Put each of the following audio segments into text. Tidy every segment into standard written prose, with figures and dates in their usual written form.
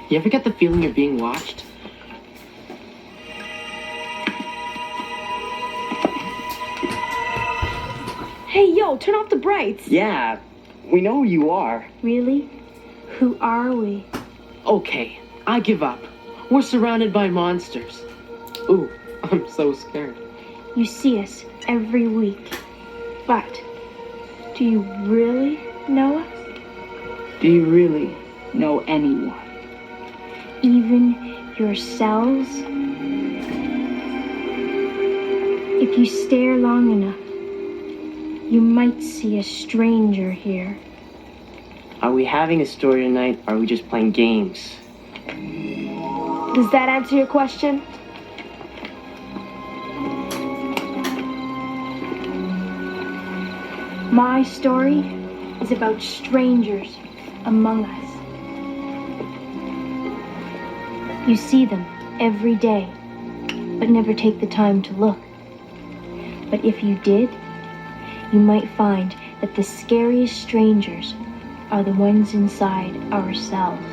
You ever get the feeling you're being watched? Hey, yo, turn off the brights. Yeah, we know who you are. Really? Who are we? Okay, I give up. We're surrounded by monsters. Ooh, I'm so scared. You see us every week. But, do you really know us? Do you really know anyone? Even yourselves? If you stare long enough, you might see a stranger here. Are we having a story tonight, or are we just playing games? Does that answer your question? My story is about strangers among us. You see them every day, but never take the time to look. But if you did, you might find that the scariest strangers are the ones inside ourselves.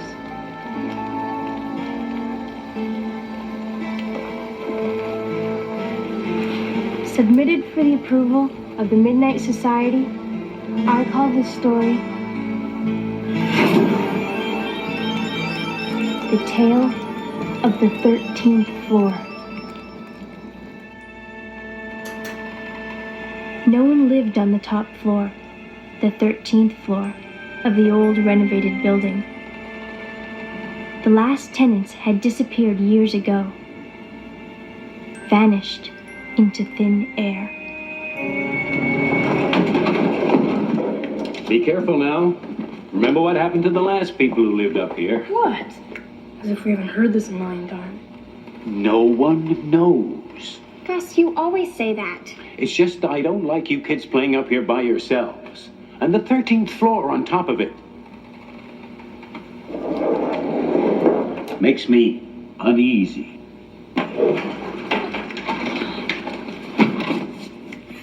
Submitted for the approval of the Midnight Society, I call this story The Tale of the 13th Floor. No one lived on the top floor, the 13th floor of the old renovated building. The last tenants had disappeared years ago, vanished into thin air. Be careful now. Remember what happened to the last people who lived up here? What? As if we haven't heard this a million times. No one knows. Gus, you always say that. It's just I don't like you kids playing up here by yourselves. And the 13th floor on top of it. Makes me uneasy.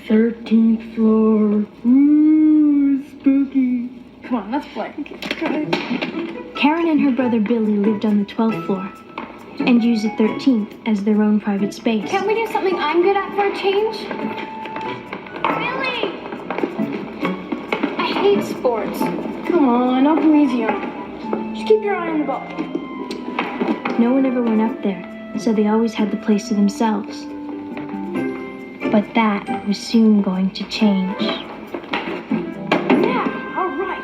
13th floor. Ooh, spooky. Come on, let's play. Karen and her brother Billy lived on the 12th floor and used the 13th as their own private space. Can't we do something I'm good at for a change? Billy! I hate sports. Come on, I'll go easy on you. Just keep your eye on the ball. No one ever went up there, so they always had the place to themselves. But that was soon going to change. Yeah, all right.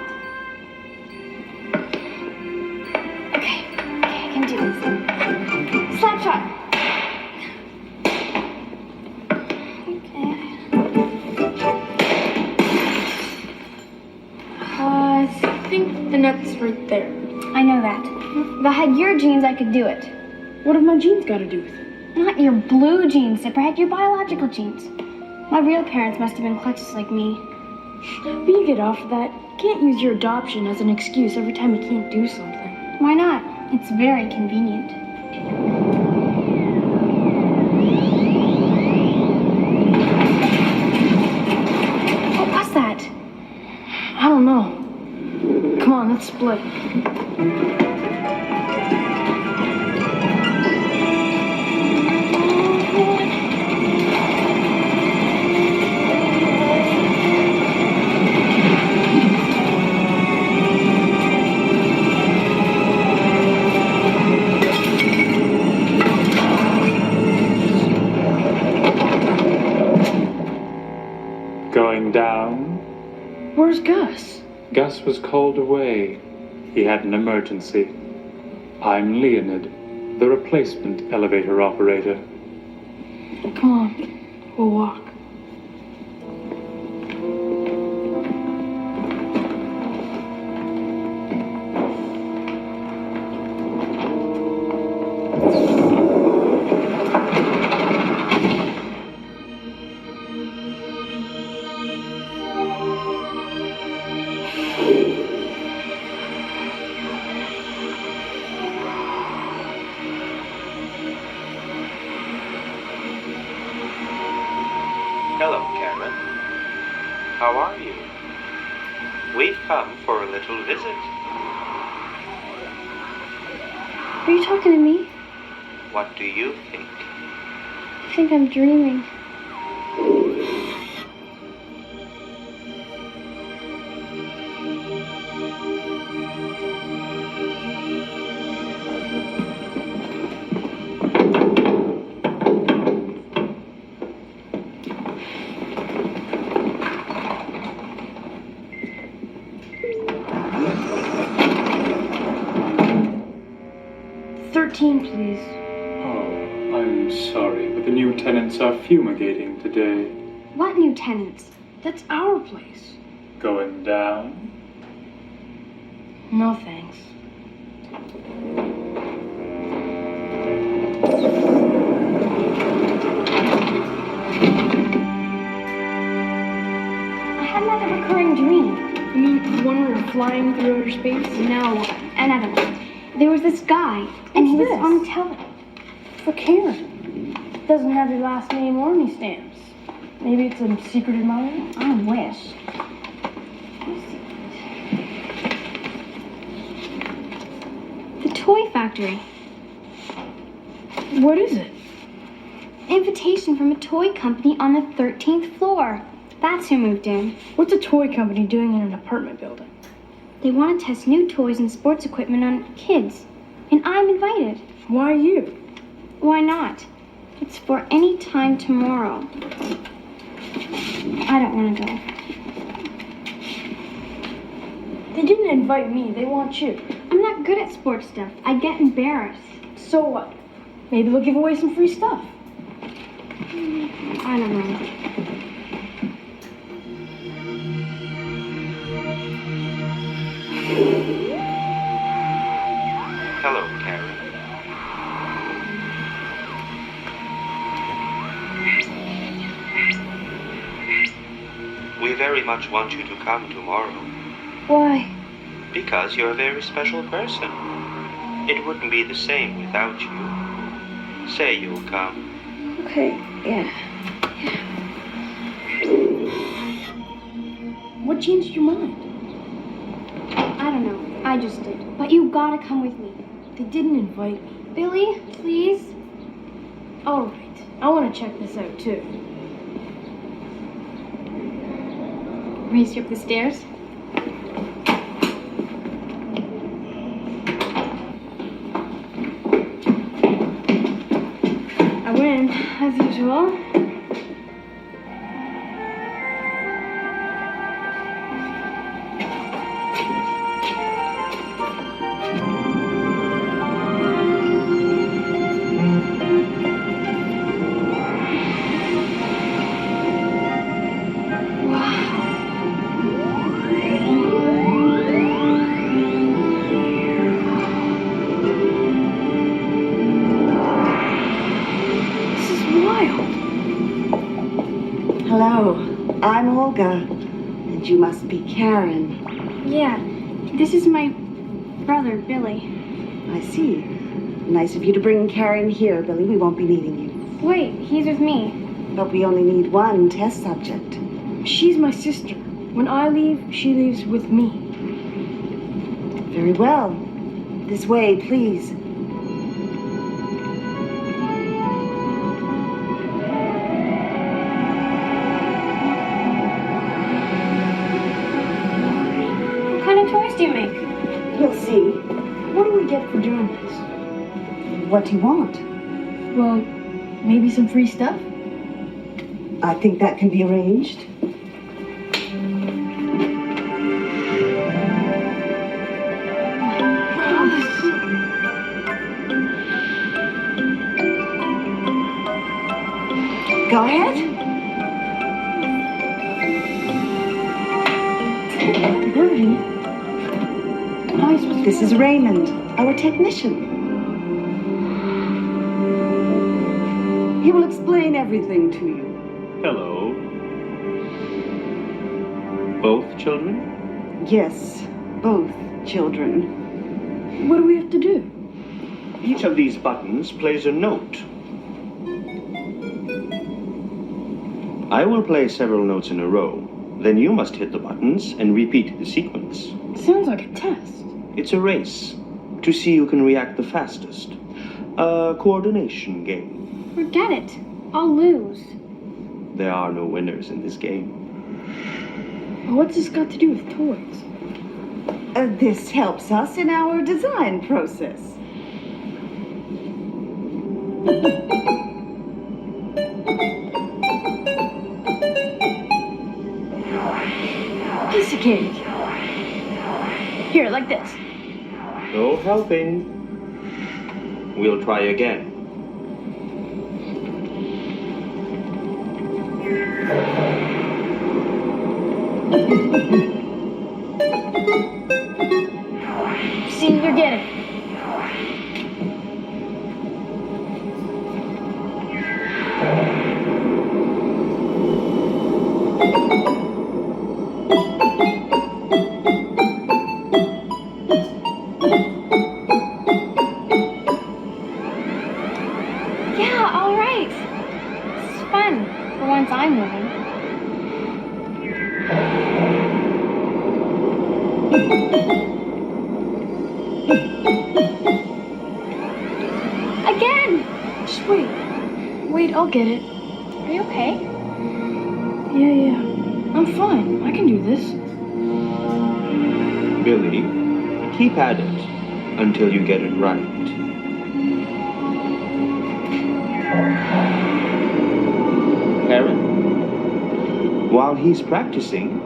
Okay, I can do this. Slap shot. Okay. I think the net's right there. I know that. If I had your genes, I could do it. What have my genes got to do with it? Not your blue genes, Zipperhead, your biological genes. My real parents must have been klutzus like me. But you get off of that. You can't use your adoption as an excuse every time you can't do something. Why not? It's very convenient. What was that? I don't know. Come on, let's split. Going down? Where's Gus? Gus was called away. He had an emergency. I'm Leonid, the replacement elevator operator. Come on, we'll walk. Hello, Karen. How are you? We've come for a little visit. Are you talking to me? What do you think? I think I'm dreaming. Please. Oh, I'm sorry, but the new tenants are fumigating today. What new tenants? That's our place. Going down? No thanks. I had another recurring dream. You mean the one where we're flying through outer space? No, another one. There was this guy, and he was on the television. For Karen. Doesn't have your last name or any stamps. Maybe it's a secret admirer? I wish. The Toy Factory. What is it? Invitation from a toy company on the 13th floor. That's who moved in. What's a toy company doing in an apartment building? They want to test new toys and sports equipment on kids. And I'm invited. Why you? Why not? It's for any time tomorrow. I don't want to go. They didn't invite me. They want you. I'm not good at sports stuff. I get embarrassed. So what? Maybe they'll give away some free stuff. I don't know. Hello, Karen. We very much want you to come tomorrow. Why? Because you're a very special person. It wouldn't be the same without you. Say you'll come. Okay, yeah. What changed your mind? I don't know. I just did. But you gotta come with me. They didn't invite me. Billy, please? All right. I want to check this out, too. Race you up the stairs? I win, as usual. Hello, I'm Olga, and you must be Karen. Yeah. This is my brother, Billy. I see. Nice of you to bring Karen here, Billy. We won't be needing you. Wait, he's with me. But we only need one test subject. She's my sister. When I leave, she leaves with me. Very well. This way, please. What kind of toys do you make? We'll see. What do we get for doing this? What do you want? Well, maybe some free stuff? I think that can be arranged. Go ahead. Birdie? How are you supposed to... This is Raymond, our technician. He will explain everything to you. Hello. Both children? Yes, both children. What do we have to do? Each of these buttons plays a note. I will play several notes in a row. Then you must hit the buttons and repeat the sequence. Sounds like a test. It's a race. to see who can react the fastest. A coordination game. Forget it. I'll lose. There are no winners in this game. What's this got to do with toys? This helps us in our design process. Piece of cake. Here, like this. No helping. We'll try again. See what you're getting. Yeah, all right. This is fun. For once I'm winning. Again! Just wait. Wait, I'll get it. Are you okay? Yeah. I'm fine. I can do this. Billy, keep at it until you get it right. Aaron, while he's practicing,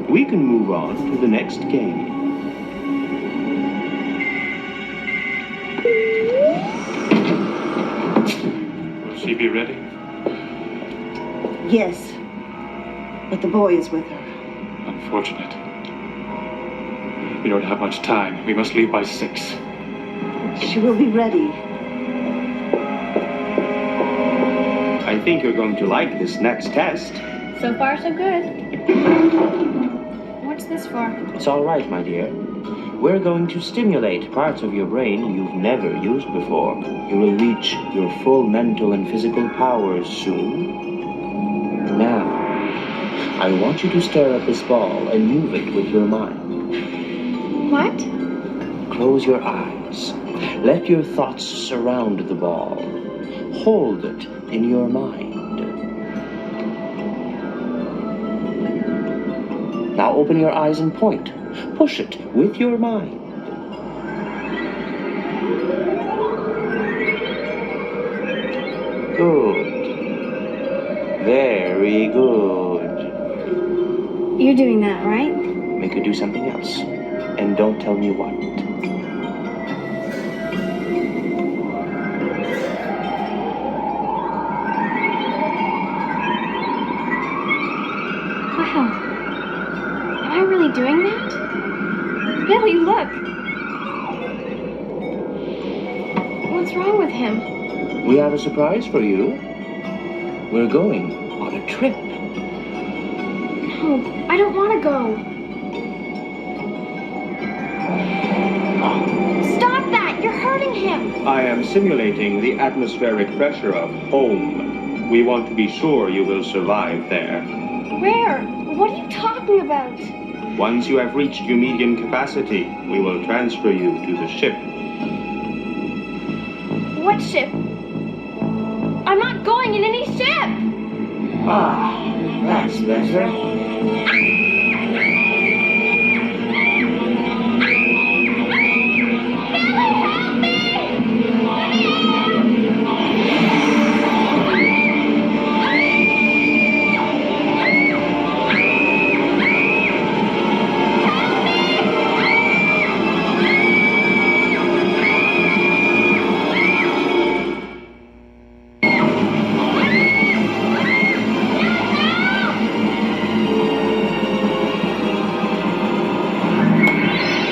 we can move on to the next game. Will she be ready? Yes, but the boy is with her. Unfortunate. We don't have much time. We must leave by 6. She will be ready. I think you're going to like this next test. So far, so good. What's this for? It's all right, my dear. We're going to stimulate parts of your brain you've never used before. You will reach your full mental and physical powers soon. Now, I want you to stare at this ball and move it with your mind. What? Close your eyes. Let your thoughts surround the ball. Hold it in your mind. Now open your eyes and point. Push it with your mind. Good. Very good. You're doing that, right? Make her do something else. And don't tell me what. Wow. Am I really doing that? Billy, look. What's wrong with him? We have a surprise for you. We're going on a trip. No, I don't want to go. Stop that! You're hurting him! I am simulating the atmospheric pressure of home. We want to be sure you will survive there. Where? What are you talking about? Once you have reached your median capacity, we will transfer you to the ship. What ship? I'm not going in any ship! Ah, that's better.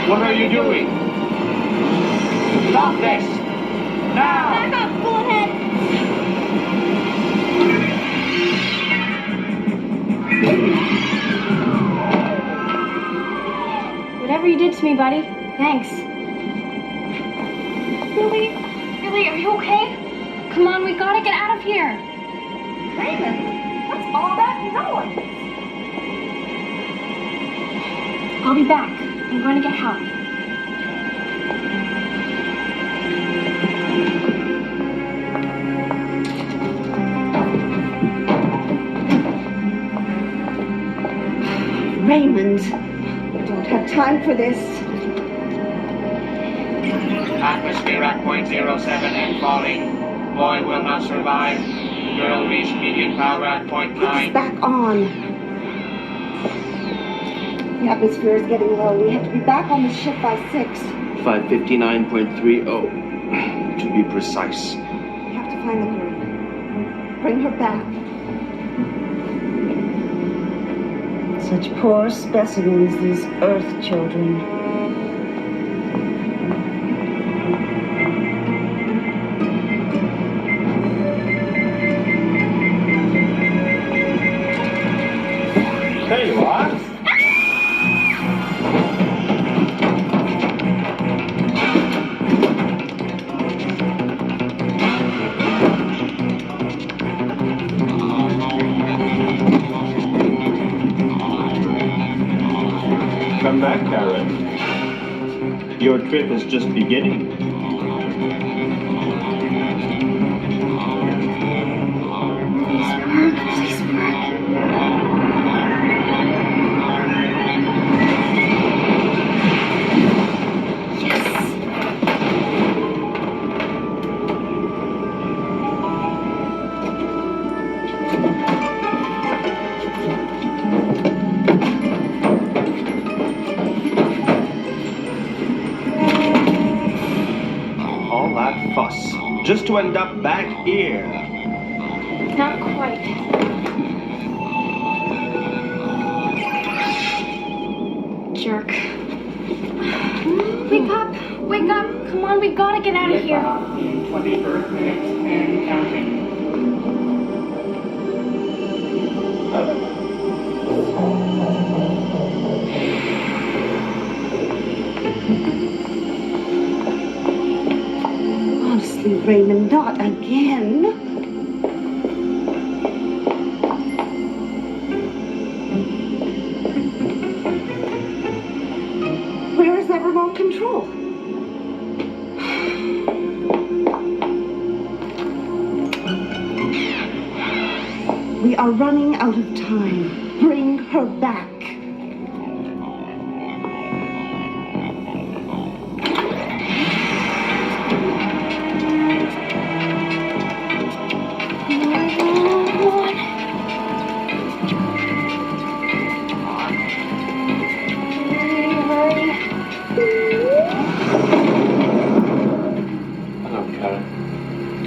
What are you doing? Stop this! Now! Back up, bullethead! Whatever you did to me, buddy, thanks. Billy, are you okay? Come on, we gotta get out of here. Raymond, what's all that noise? I'll be back. I'm going to get help. Raymond, we don't have time for this. Atmosphere at 0.07 and falling. Boy will not survive. Girl reach median power at 0.9. It's back on. The atmosphere is getting low. We have to be back on the ship by 6. 559.30, to be precise. We have to find the girl. Bring her back. Such poor specimens, these Earth children. There you are. Come back, Karen. Your trip is just beginning. Please work. All that fuss, just to end up back here. Not quite. Jerk. Wake up! Wake up! Come on, we gotta get out of here. In 21st minutes and counting. Honestly, Raymond, not again. Where is that remote control? We are running out of time. Bring her back. Hello, Karen.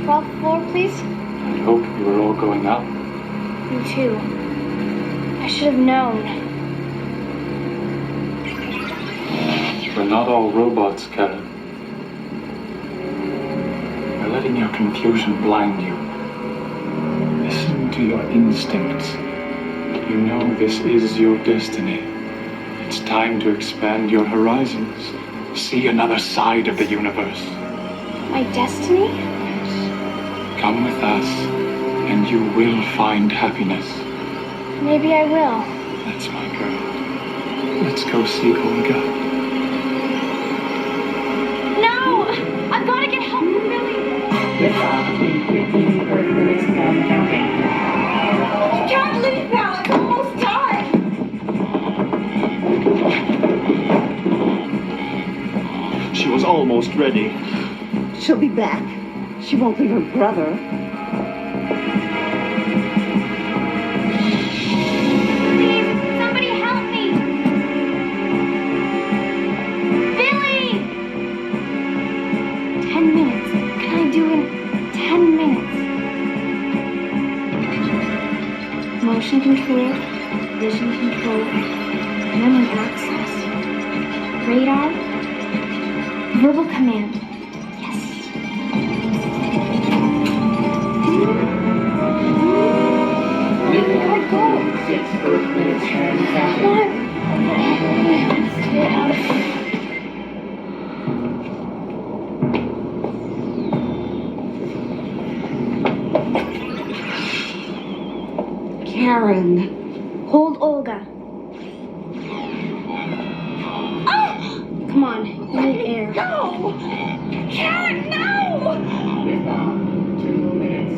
12th floor, please. I hoped you were all going up. Me too. I should have known. We're not all robots, Karen. You're letting your confusion blind you. Listen to your instincts. You know this is your destiny. It's time to expand your horizons. See another side of the universe. My destiny? Come with us, and you will find happiness. Maybe I will. That's my girl. Let's go see Olga. No! I've got to get help from Billy. Liftoff in 15 Earth minutes and counting. You can't leave now. It's almost time. She was almost ready. She'll be back. She won't leave her brother. Please, somebody help me! Billy! 10 minutes. Can I do in 10 minutes? Motion control, vision control, memory access, radar, verbal command. Yes. Where did I go? 6 Earth minutes and counting. What? Get out of here. Karen. Hold Olga. Come on, you need air. No! Karen, no! Liftoff. 2 minutes.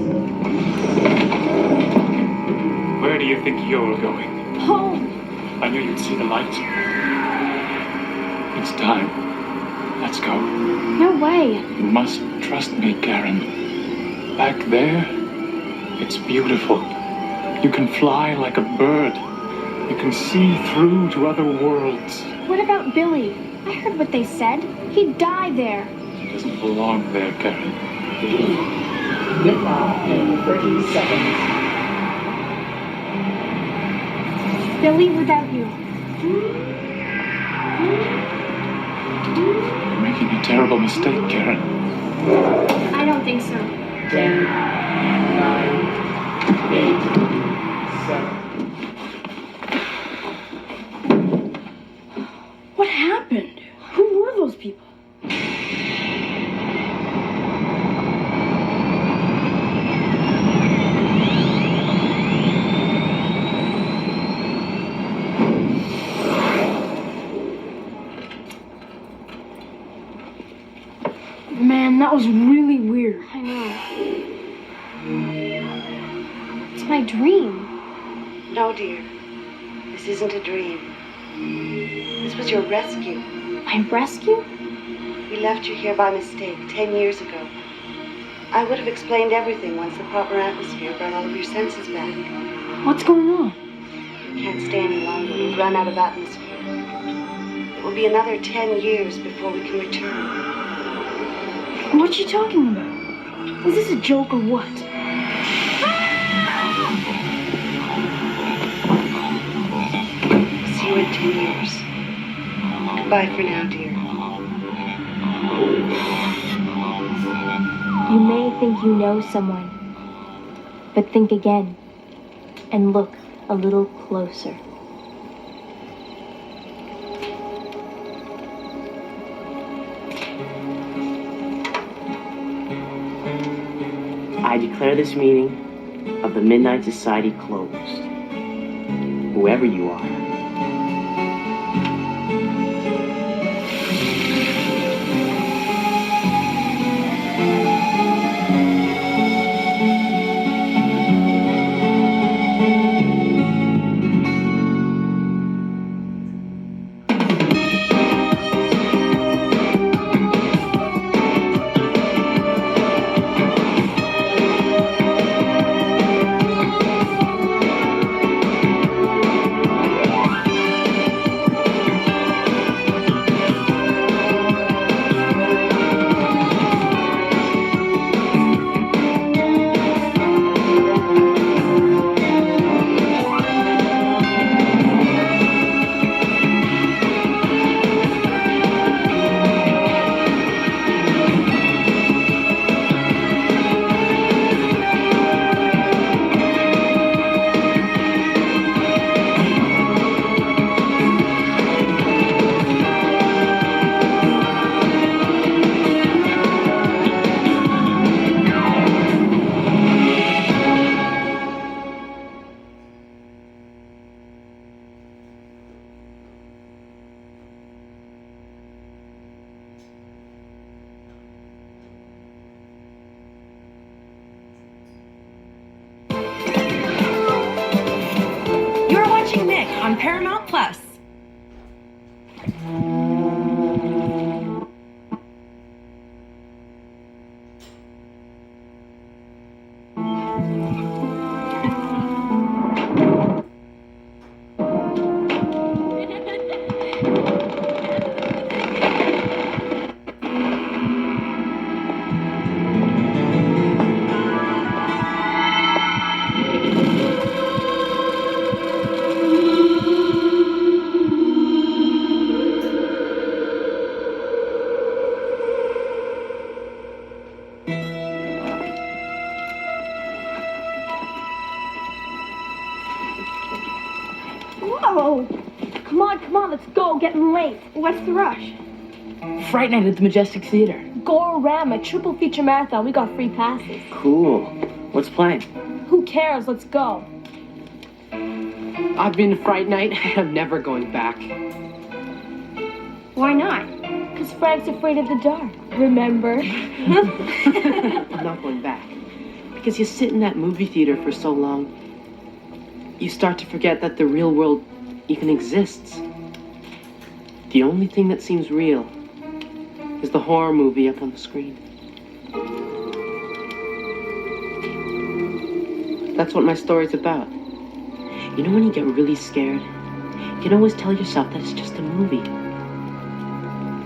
Where do you think you're going? Home. I knew you'd see the light. It's time. Let's go. No way. You must trust me, Karen. Back there, it's beautiful. You can fly like a bird. You can see through to other worlds. What about Billy? I heard what they said. He'd die there. He doesn't belong there, Karen. Liftoff in 30 seconds. Billy without you. You're making a terrible mistake, Karen. I don't think so. 10, 9, 8, 7. What happened? Who were those people? Man, that was really weird. I know. It's my dream. No, dear. This isn't a dream. This was your rescue. My rescue? We left you here by mistake 10 years ago. I would have explained everything once the proper atmosphere brought all of your senses back. What's going on? You can't stay any longer. We've run out of atmosphere. It will be another 10 years before we can return. What you talking about? Is this a joke or what? See you in 10 years. Goodbye for now, dear. You may think you know someone, but think again and look a little closer. I declare this meeting of the Midnight Society closed. Whoever you are. On Paramount Plus. Whoa! Come on, let's go. Getting late. What's the rush? Fright Night at the Majestic Theater. Gororama, triple feature marathon. We got free passes. Cool. What's playing? Who cares? Let's go. I've been to Fright Night. I'm never going back. Why not? Because Frank's afraid of the dark. Remember? I'm not going back. Because you sit in that movie theater for so long, you start to forget that the real world even exists. The only thing that seems real is the horror movie up on the screen. That's what my story's about. You know when you get really scared, you can always tell yourself that it's just a movie.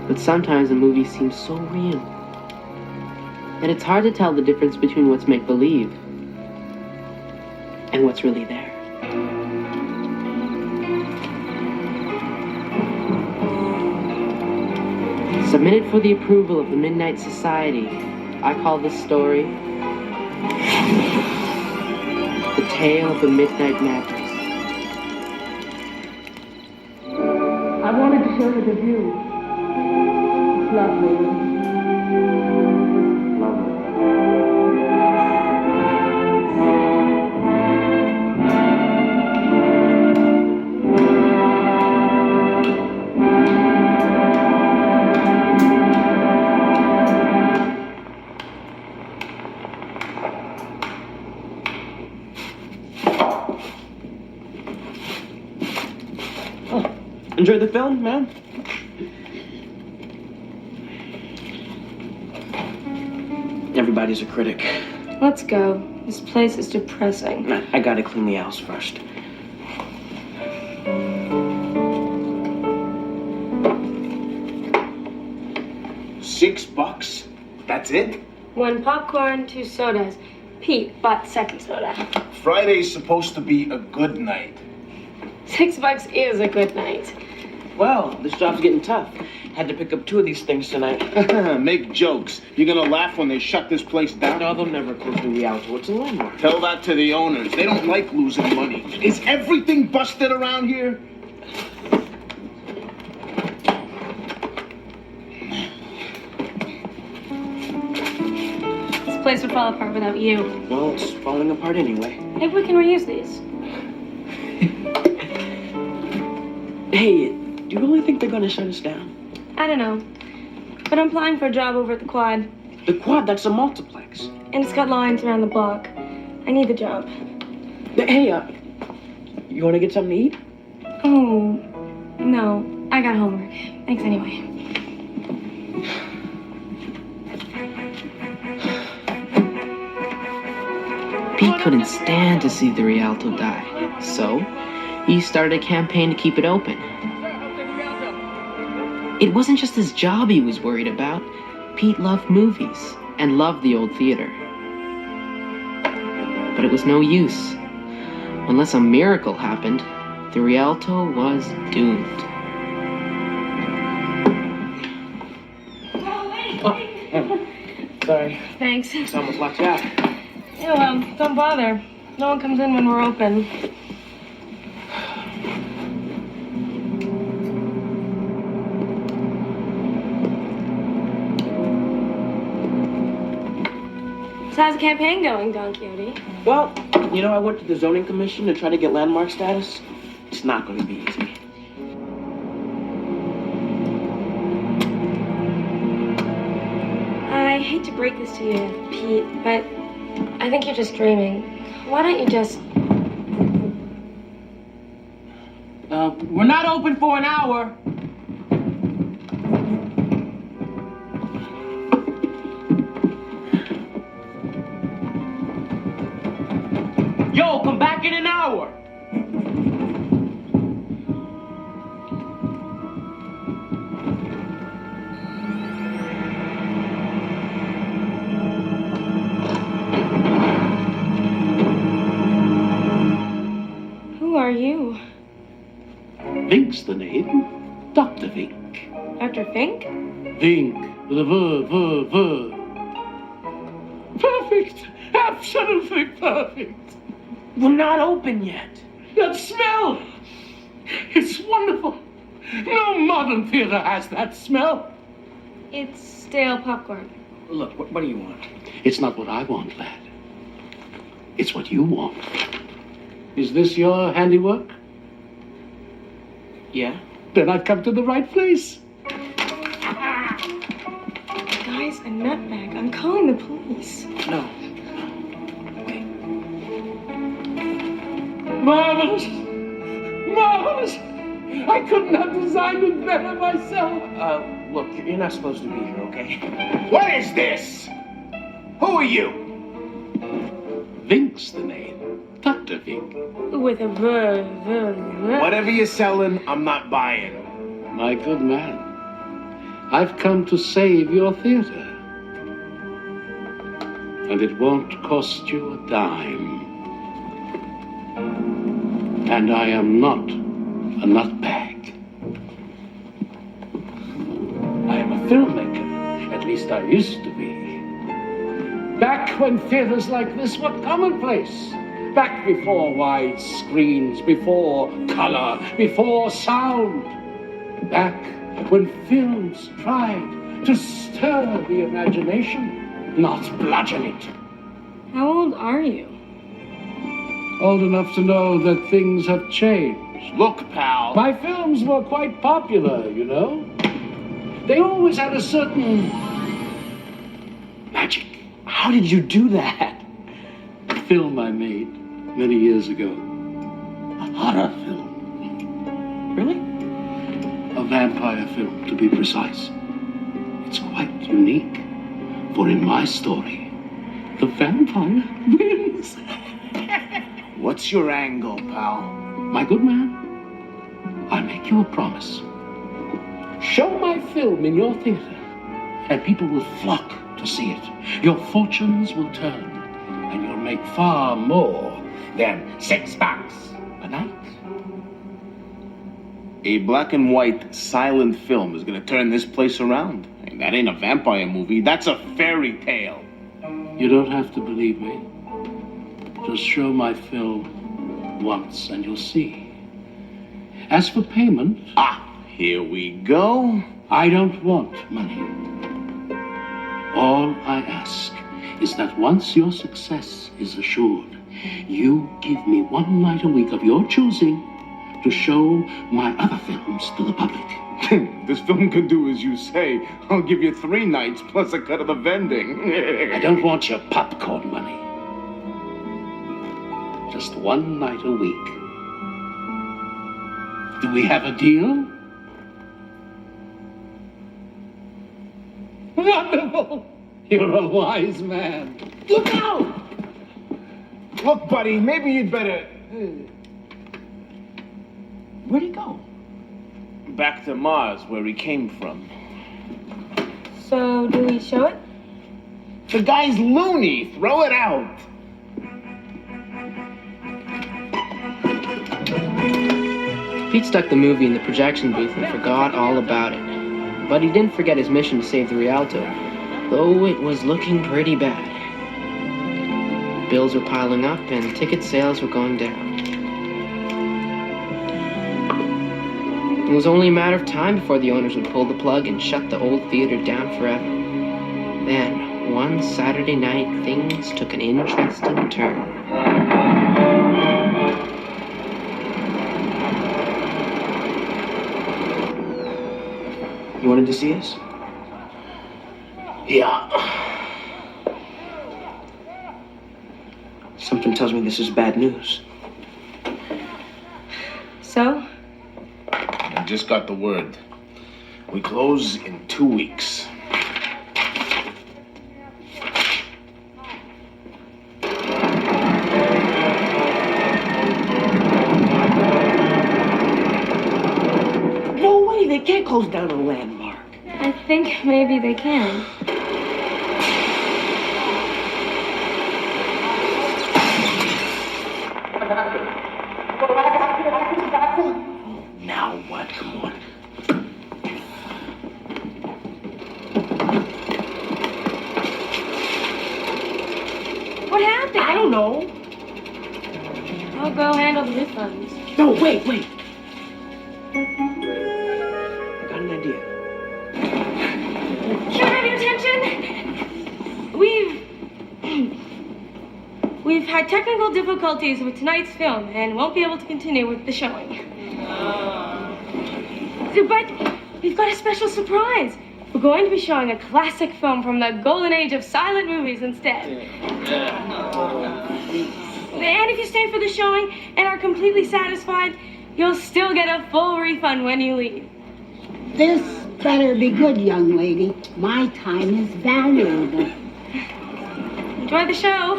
But sometimes a movie seems so real. And it's hard to tell the difference between what's make-believe and what's really there. Submitted for the approval of the Midnight Society, I call this story The Tale of the Midnight Madness. I wanted to show you the view. It's lovely. Enjoy the film, man? Everybody's a critic. Let's go. This place is depressing. I gotta clean the house first. $6? That's it? 1 popcorn, 2 sodas. Pete bought the second soda. Friday's supposed to be a good night. $6 is a good night. Well, this job's getting tough. Had to pick up 2 of these things tonight. Make jokes. You're gonna laugh when they shut this place down? No, they'll never close the Rialto. It's a landmark. Tell that to the owners. They don't like losing money. Is everything busted around here? This place would fall apart without you. Well, it's falling apart anyway. Maybe we can reuse these. Hey, do you really think they're gonna shut us down? I don't know. But I'm applying for a job over at the Quad. The Quad, that's a multiplex. And it's got lines around the block. I need the job. Hey, you wanna get something to eat? Oh, no. I got homework. Thanks anyway. Pete couldn't stand to see the Rialto die, so he started a campaign to keep it open. It wasn't just his job he was worried about. Pete loved movies and loved the old theater. But it was no use. Unless a miracle happened, the Rialto was doomed. Sorry. Thanks. It's almost locked out. Yeah, well, don't bother. No one comes in when we're open. So how's the campaign going, Don Quixote? Well, you know, I went to the zoning commission to try to get landmark status. It's not going to be easy. I hate to break this to you, Pete, but I think you're just dreaming. Why don't you just... We're not open for an hour. Yo, come back in an hour. Who are you? Vink's the name. Dr. Vink. Dr. Fink? Vink. The ver. Perfect. Absolutely perfect. We're not open yet. That smell! It's wonderful. No modern theater has that smell. It's stale popcorn. Look, what do you want? It's not what I want, lad. It's what you want. Is this your handiwork? Yeah? Then I've come to the right place. Guys, a nutbag. I'm calling the police. No. Marvelous! Marvelous! I couldn't have designed it better myself. Look, you're not supposed to be here, okay? What is this? Who are you? Vink's the name. Dr. Vink. With a verb. Whatever you're selling, I'm not buying. My good man, I've come to save your theater. And it won't cost you a dime. And I am not a nutbag. I am a filmmaker. At least I used to be. Back when theaters like this were commonplace. Back before wide screens, before color, before sound. Back when films tried to stir the imagination, not bludgeon it. How old are you? Old enough to know that things have changed. Look, pal. My films were quite popular, you know. They always had a certain magic. How did you do that? A film I made many years ago. A horror film. Really? A vampire film, to be precise. It's quite unique, for in my story, the vampire wins. What's your angle, pal? My good man, I make you a promise. Show my film in your theater, and people will flock to see it. Your fortunes will turn, and you'll make far more than $6 a night. A black and white silent film is gonna turn this place around. And that ain't a vampire movie, that's a fairy tale. You don't have to believe me. Just show my film once and you'll see. As for payment... Here we go. I don't want money. All I ask is that once your success is assured, you give me one night a week of your choosing to show my other films to the public. This film could do as you say. I'll give you 3 nights plus a cut of the vending. I don't want your popcorn money. Just one night a week. Do we have a deal? Wonderful! You're a wise man. Look out! Look, buddy, maybe you'd better... Where'd he go? Back to Mars, where he came from. So, do we show it? The guy's loony. Throw it out. Pete stuck the movie in the projection booth and forgot all about it. But he didn't forget his mission to save the Rialto, though it was looking pretty bad. Bills were piling up and ticket sales were going down. It was only a matter of time before the owners would pull the plug and shut the old theater down forever. Then, one Saturday night, things took an interesting turn. You wanted to see us? Yeah. Something tells me this is bad news. So? I just got the word. We close in 2 weeks. No way, they can't close down a landmark. I think maybe they can. Now what? Come on. What happened? I don't know. I'll go handle the refunds. No, wait. I got an idea. Can I have your attention? We've had technical difficulties with tonight's film and won't be able to continue with the showing. But we've got a special surprise. We're going to be showing a classic film from the golden age of silent movies instead. And if you stay for the showing and are completely satisfied, You'll still get a full refund when you leave. This better be good, young lady. My time is valuable. Enjoy the show.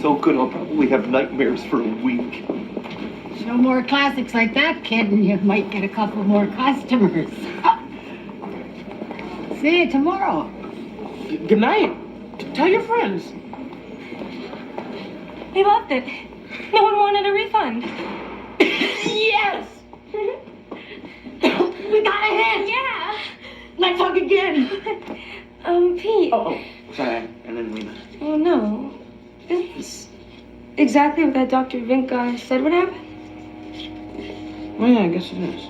So good, I'll probably have nightmares for a week. Show more classics like that, kid, and you might get a couple more customers. See you tomorrow. Good night. Tell your friends. They loved it. No one wanted a refund. Yes! We got a hit! Yeah! Let's hug again! Pete. Oh, sorry. And then Lena. Oh, no. It's exactly what that Dr. Vink guy said would happen. Oh, yeah, I guess it is.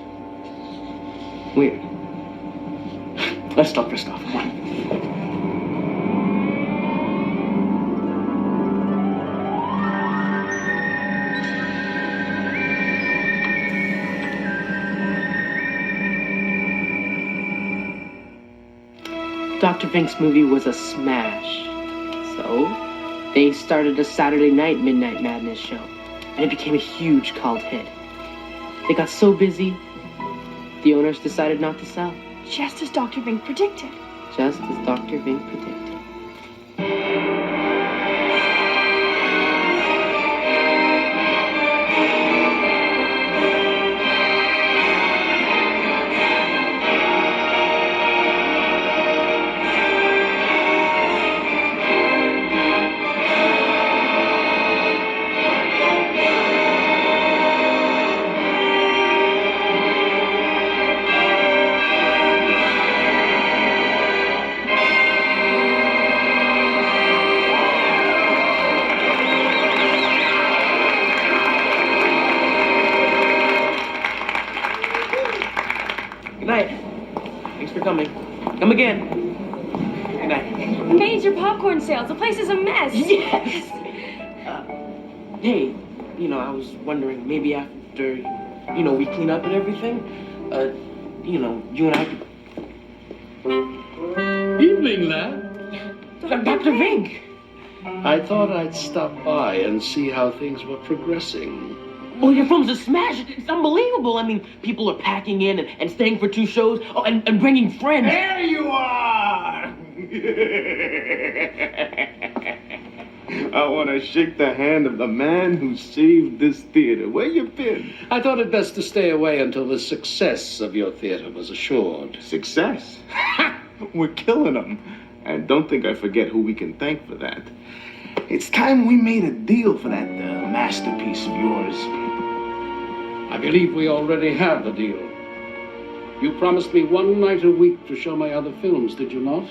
Weird. Let's stop this stuff. Come on. Dr. Vink's movie was a smash. So, they started a Saturday night Midnight Madness show, and it became a huge cult hit. They got so busy, the owners decided not to sell. Just as Dr. Vink predicted. Just as Dr. Vink predicted. Good night. Thanks for coming. Come again. Good night. Major popcorn sales. The place is a mess. Yes! Hey, I was wondering, maybe after, we clean up and everything, you and I could... Evening, lad. Dr. Vink! I thought I'd stop by and see how things were progressing. Well, your film's a smash. It's unbelievable. I mean, people are packing in and staying for 2 shows. Oh, and bringing friends. There you are! I want to shake the hand of the man who saved this theater. Where you been? I thought it best to stay away until the success of your theater was assured. Success? We're killing them. And don't think I forget who we can thank for that. It's time we made a deal for that masterpiece of yours. I believe we already have a deal. You promised me 1 night a week to show my other films, did you not?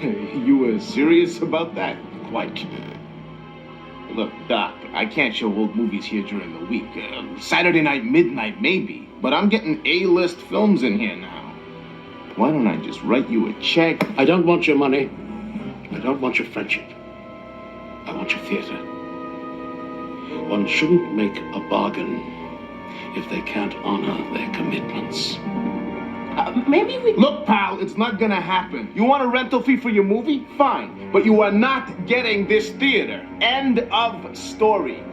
You were serious about that? Quite. Look, Doc, I can't show old movies here during the week. Saturday night, midnight, maybe. But I'm getting A-list films in here now. Why don't I just write you a check? I don't want your money. I don't want your friendship. I want your theater. One shouldn't make a bargain if they can't honor their commitments. Maybe we... Look, pal, it's not gonna happen. You want a rental fee for your movie? Fine. But you are not getting this theater. End of story.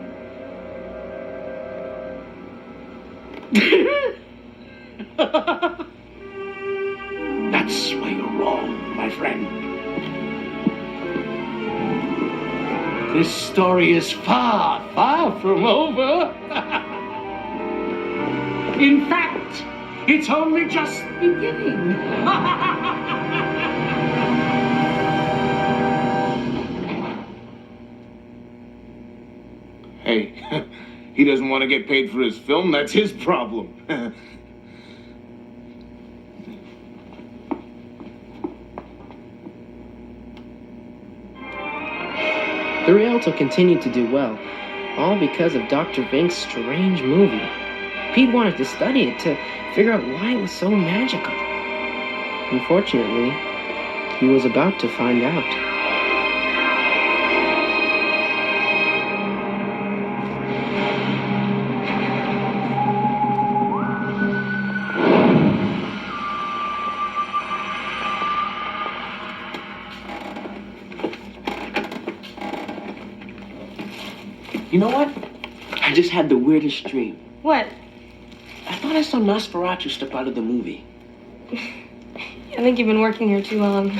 That's where you're wrong, my friend. This story is far, far from over. In fact, it's only just beginning. Hey, he doesn't want to get paid for his film. That's his problem. The Rialto continued to do well, all because of Dr. Vink's strange movie. Pete wanted to study it to figure out why it was so magical. Unfortunately, he was about to find out. You know what? I just had the weirdest dream. What? I thought I saw Nosferatu step out of the movie. I think you've been working here too long.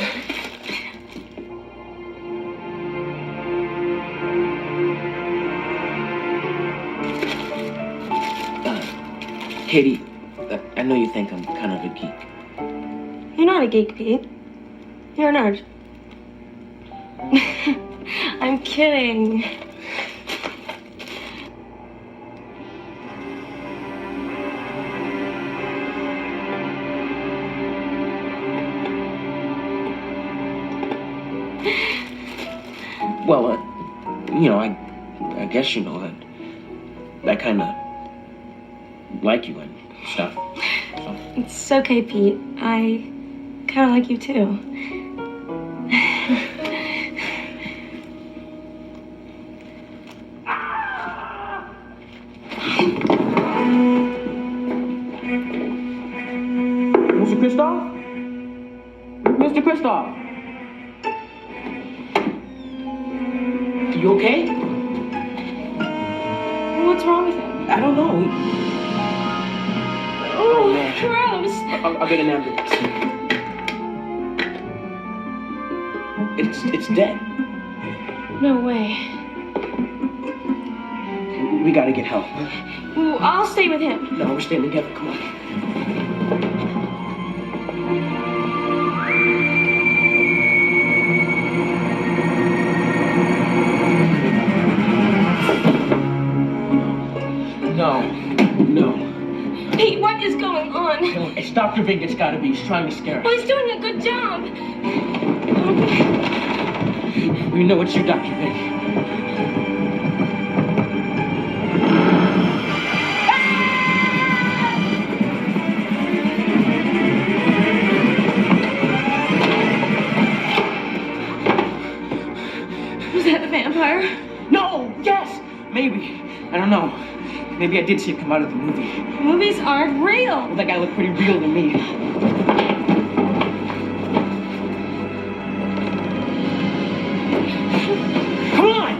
Katie, I know you think I'm kind of a geek. You're not a geek, Pete. You're a nerd. I'm kidding. Well, I guess you know that I kind of like you and stuff. So. It's okay, Pete. I kind of like you too. Mr. Kristoff? Mr. Kristoff? You okay? What's wrong with him? I don't know. Oh, man. Gross. I'll get an ambulance. It's dead. No way. We gotta get help. Ooh, I'll stay with him. No, we're staying together. Come on. No. Pete, what is going on? No, it's Dr. Vink, it's gotta be. He's trying to scare us. Well, he's doing a good job. We know it's you, Dr. Vink. Was that the vampire? No! Yes! Maybe. I don't know. Maybe I did see it come out of the movie. Movies aren't real. Well, that guy looked pretty real to me. Come on!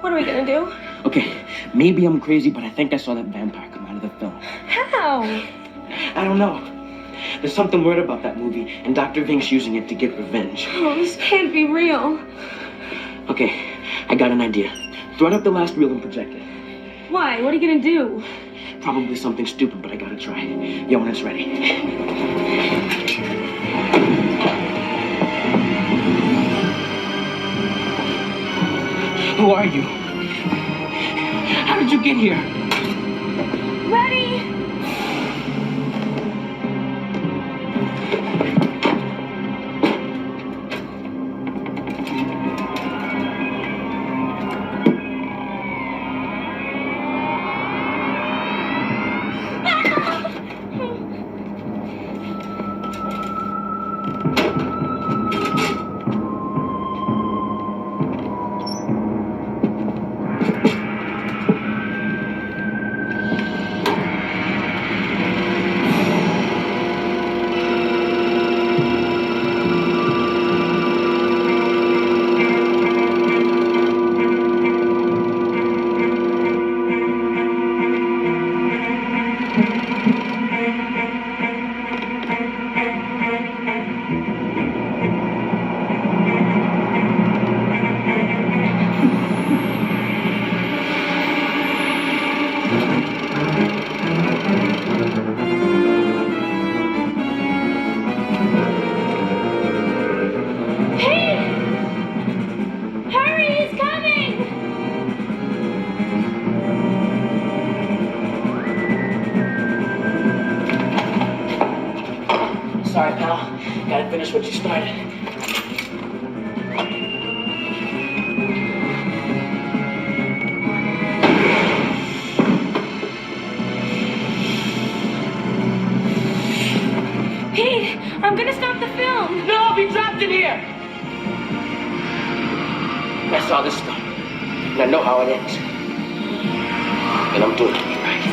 What are we gonna do? Okay, maybe I'm crazy, but I think I saw that vampire come out of the film. How? I don't know. There's something weird about that movie, and Dr. Vink's using it to get revenge. Oh, this can't be real. Okay, I got an idea. Throw it up the last reel and project it. Why? What are you gonna do? Probably something stupid, but I gotta try. Yeah, when it's ready. Who are you? How did you get here? Ready? Sorry, pal. Gotta finish what you started. Pete, I'm gonna stop the film. No, I'll be trapped in here. I saw this stuff. I know how it ends. And I'm doing it right.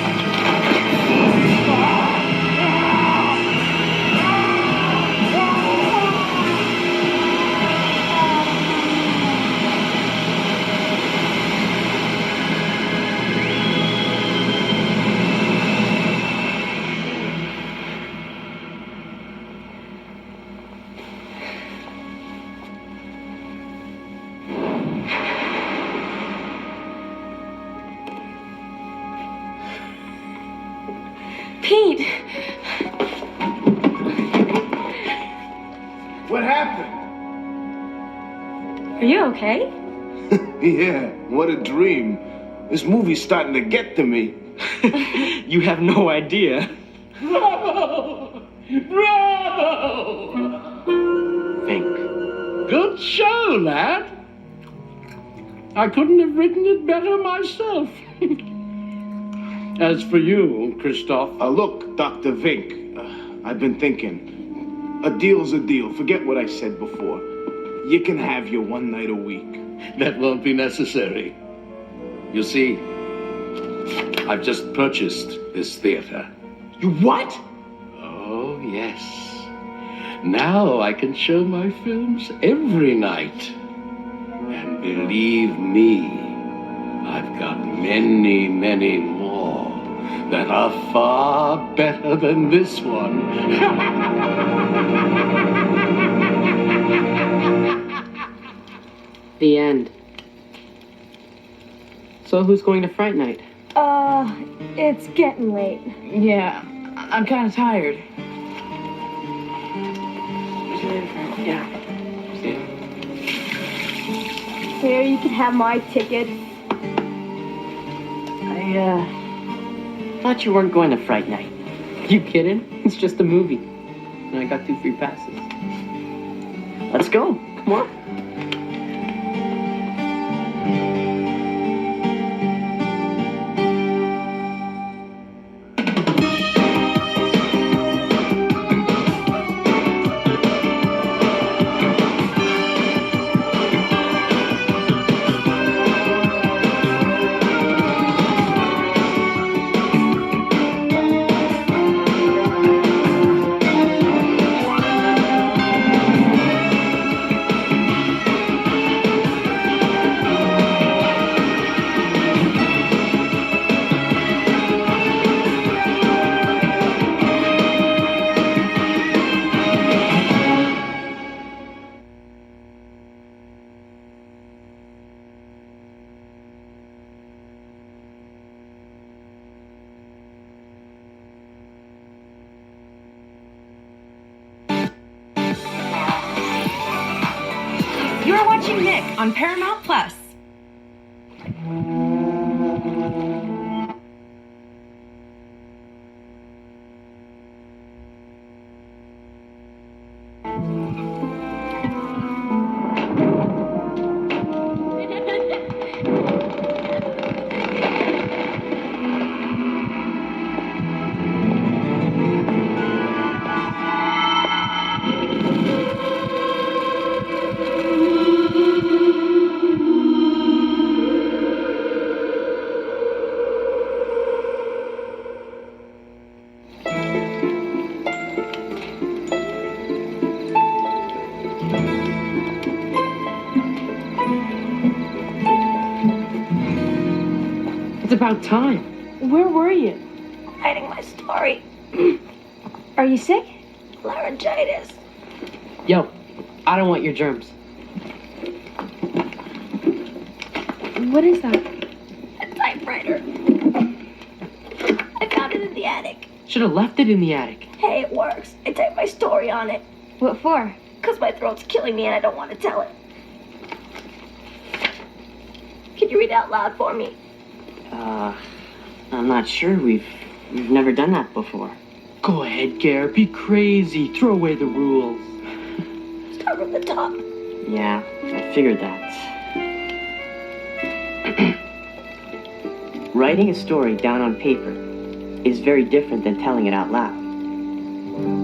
Pete! What happened? Are you okay? Yeah, what a dream. This movie's starting to get to me. You have no idea. Bravo! Bravo! Think. Good show, lad. I couldn't have written it better myself. As for you, Christoph. Look, Dr. Vink, I've been thinking. A deal's a deal. Forget what I said before. You can have your one night a week. That won't be necessary. You see, I've just purchased this theater. You what? Oh, yes. Now I can show my films every night. And believe me, I've got many, many more that are far better than this one. The end. So who's going to Fright Night? It's getting late. Yeah, I'm kind of tired. Yeah. Here, you can have my ticket. I thought you weren't going to Fright Night. You kidding? It's just a movie. And I got 2 free passes. Let's go. Come on. You're watching Nick on Paramount Plus. It's about time. Where were you? Writing my story. Are you sick? Laryngitis. Yo, I don't want your germs. What is that? A typewriter. I found it in the attic. Should have left it in the attic. Hey, it works. I typed my story on it. What for? Because my throat's killing me and I don't want to tell it. Can you read out loud for me? I'm not sure. We've never done that before. Go ahead, Gare. Be crazy. Throw away the rules. Start from the top. Yeah, I figured that. Writing a story down on paper is very different than telling it out loud.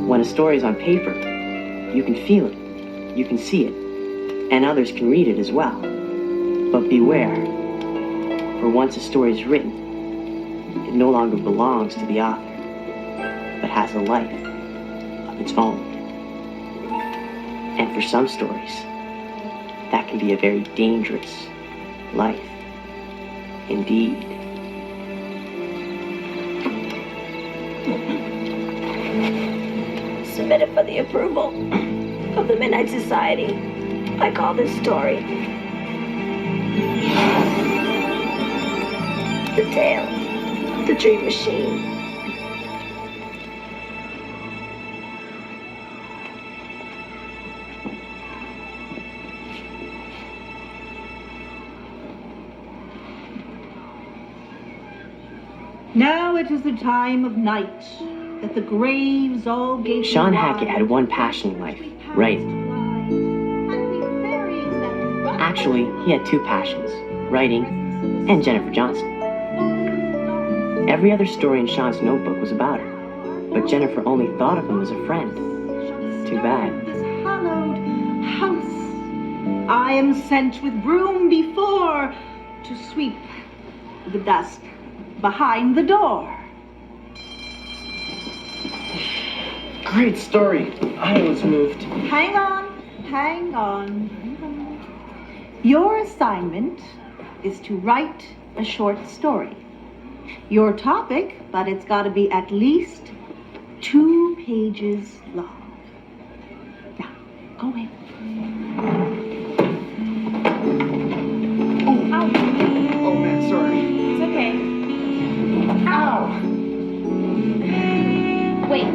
When a story is on paper, you can feel it, you can see it, and others can read it as well. But beware, For once a story is written, it no longer belongs to the author, but has a life of its own. And for some stories, that can be a very dangerous life indeed. Submitted for the approval of the Midnight Society. I call this story The Tale of the Dream Machine. Now it is the time of night, that the graves all gape Sean wide. Hackett had one passion in life, writing. Actually, he had two passions, writing and Jennifer Johnson. Every other story in Sean's notebook was about her, but Jennifer only thought of him as a friend. Too bad. Hallowed house, I am sent with broom before to sweep the dust behind the door. Great story. I was moved. Hang on, hang on. Your assignment is to write a short story. Your topic, but it's got to be at least 2 pages long. Now, go ahead. Oh man, sorry. It's okay. Ow! Wait.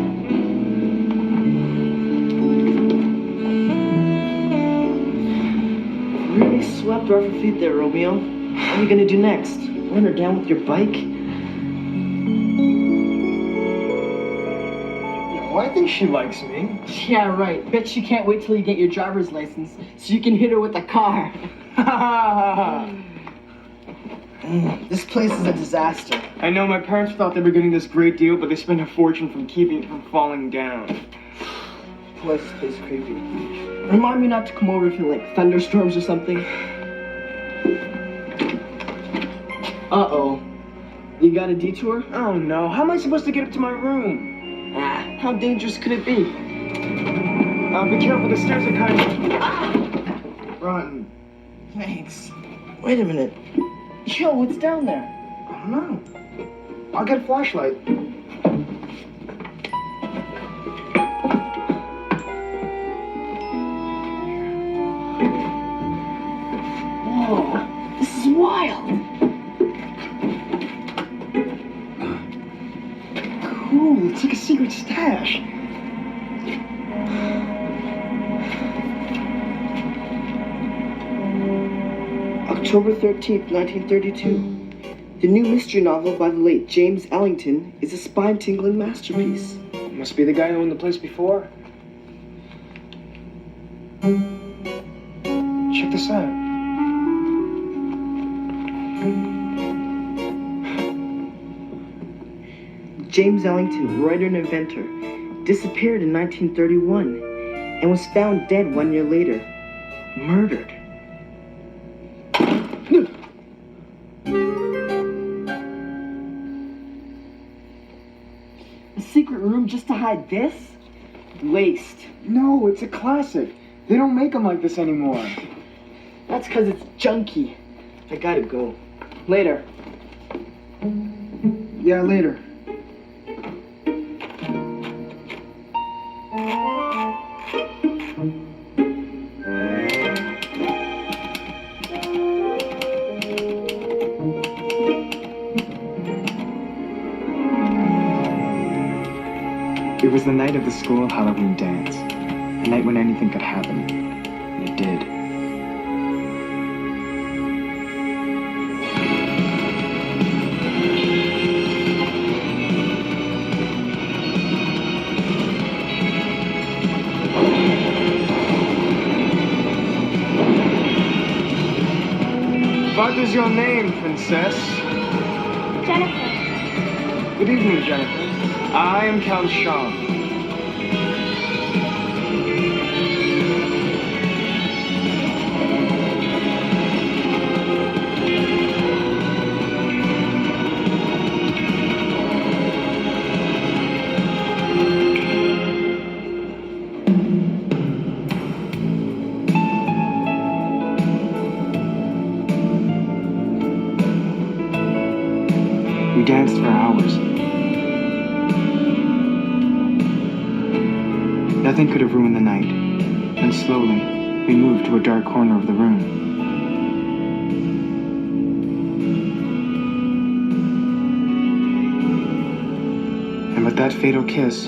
Really swept off her feet there, Romeo. What are you gonna do next? Run her down with your bike? No, I think she likes me. Yeah, right. Bet she can't wait till you get your driver's license so you can hit her with a car. This place is a disaster. I know my parents thought they were getting this great deal, but they spent a fortune from keeping it from falling down. Plus, this place is creepy. Remind me not to come over if you like thunderstorms or something. Uh-oh. You got a detour? Oh no, how am I supposed to get up to my room? How dangerous could it be? Be careful, the stairs are kind of... Run. Thanks. Wait a minute. Yo, what's down there? I don't know. I'll get a flashlight. Whoa, this is wild. Cool, it's like a secret stash. October 13th, 1932. The new mystery novel by the late James Ellington is a spine-tingling masterpiece. Must be the guy who owned the place before. Check this out. James Ellington, writer and inventor, disappeared in 1931 and was found dead 1 year later. Murdered. A secret room just to hide this? Waste. No, it's a classic. They don't make them like this anymore. That's because it's junky. I gotta go. Later. Yeah, later. It was the night of the school Halloween dance. A night when anything could happen. And it did. What is your name, princess? Jennifer. Good evening, Jennifer. I am Count Sean. danced for hours. Nothing could have ruined the night, and slowly, we moved to a dark corner of the room. And with that fatal kiss,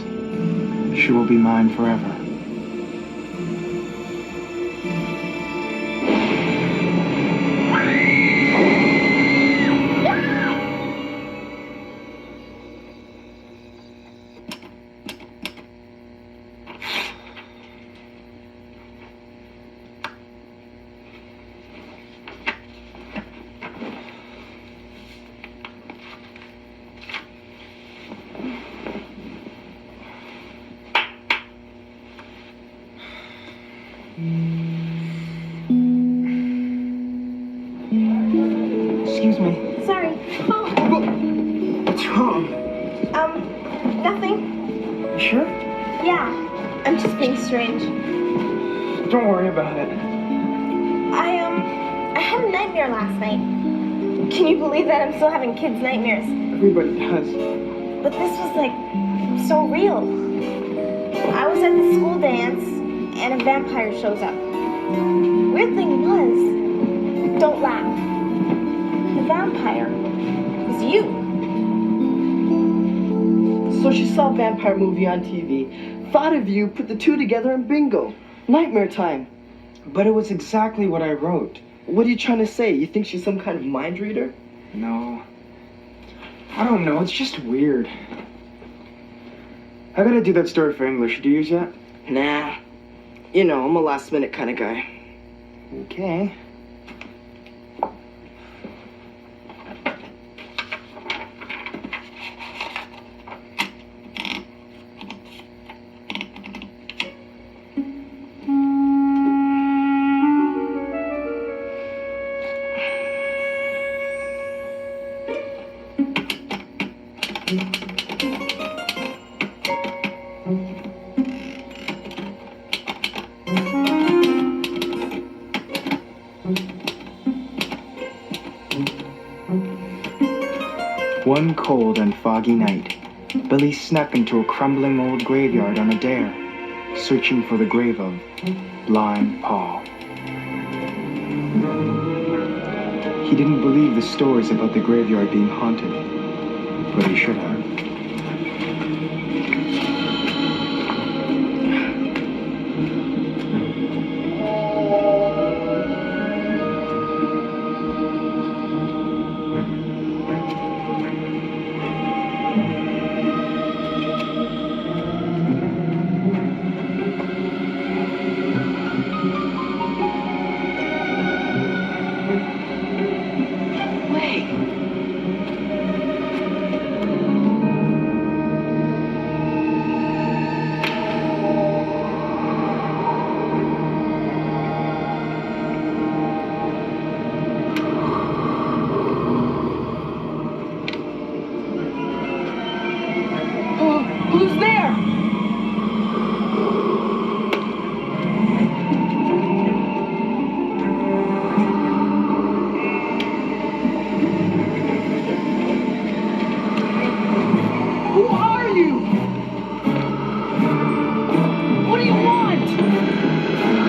she will be mine forever. Excuse me. Sorry. Oh, What's wrong? nothing. You sure? Yeah, I'm just being strange. Don't worry about it. I had a nightmare last night. Can you believe that I'm still having kids' nightmares? Everybody does. But this was like so real. I was at the school dance and a vampire shows up. Weird thing was, don't laugh. The vampire was you. So she saw a vampire movie on TV, thought of you, put the two together, and bingo. Nightmare time. But it was exactly what I wrote. What are you trying to say? You think she's some kind of mind reader? No. I don't know, it's just weird. I gotta do that story for English. Do you use yet? Nah. You know, I'm a last minute kind of guy. Okay. One cold and foggy night, Billy snuck into a crumbling old graveyard on a dare, searching for the grave of Blind Paul. He didn't believe the stories about the graveyard being haunted, but he should have. Who's there? Who are you? What do you want?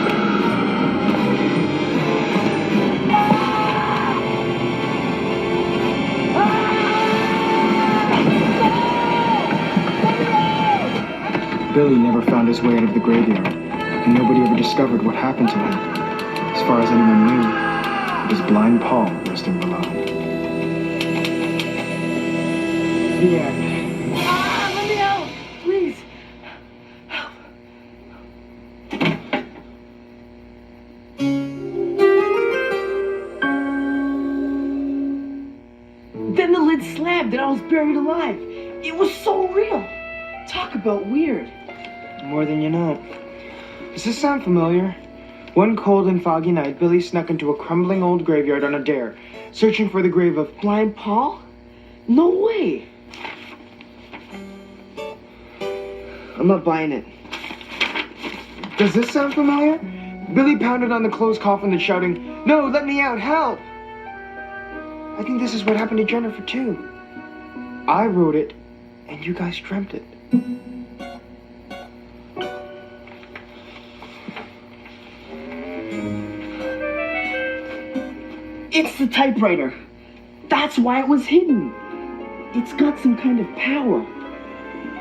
Billy never found his way out of the graveyard, and nobody ever discovered what happened to him. As far as anyone knew, it was Blind Paul resting below. The end. Let me out, please. Then the lid slammed and I was buried alive. It was so real. Talk about weird. More than you know. Does this sound familiar? One cold and foggy night, Billy snuck into a crumbling old graveyard on a dare, searching for the grave of Blind Paul? No way. I'm not buying it. Does this sound familiar? Billy pounded on the closed coffin and shouting, "No, let me out, help!" I think this is what happened to Jennifer too. I wrote it, and you guys dreamt it. It's the typewriter. That's why it was hidden. It's got some kind of power.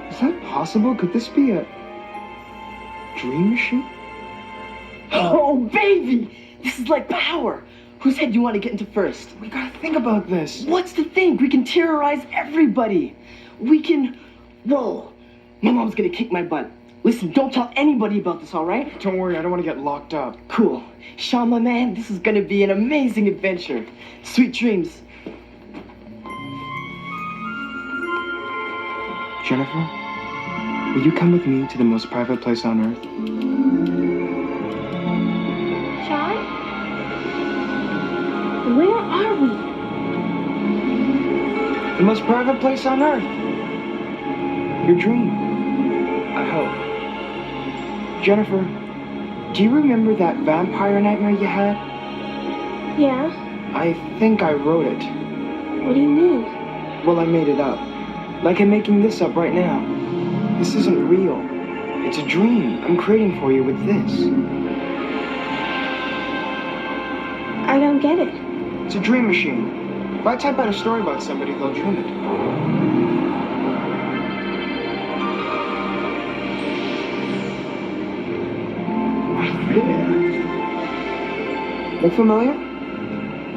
Is that possible? Could this be a dream machine? Oh, baby! This is like power. Whose head do you want to get into first? We gotta think about this. What's to think? We can terrorize everybody. We can... Whoa. My mom's gonna kick my butt. Listen, don't tell anybody about this, all right? Don't worry, I don't want to get locked up. Cool. Sean, my man, this is gonna be an amazing adventure. Sweet dreams. Jennifer, will you come with me to the most private place on Earth? Sean? Where are we? The most private place on Earth. Your dream. I hope. Jennifer, do you remember that vampire nightmare you had? Yeah? I think I wrote it. What do you mean? Well, I made it up. Like I'm making this up right now. This isn't real. It's a dream I'm creating for you with this. I don't get it. It's a dream machine. If I type out a story about somebody, they'll dream it. Look familiar?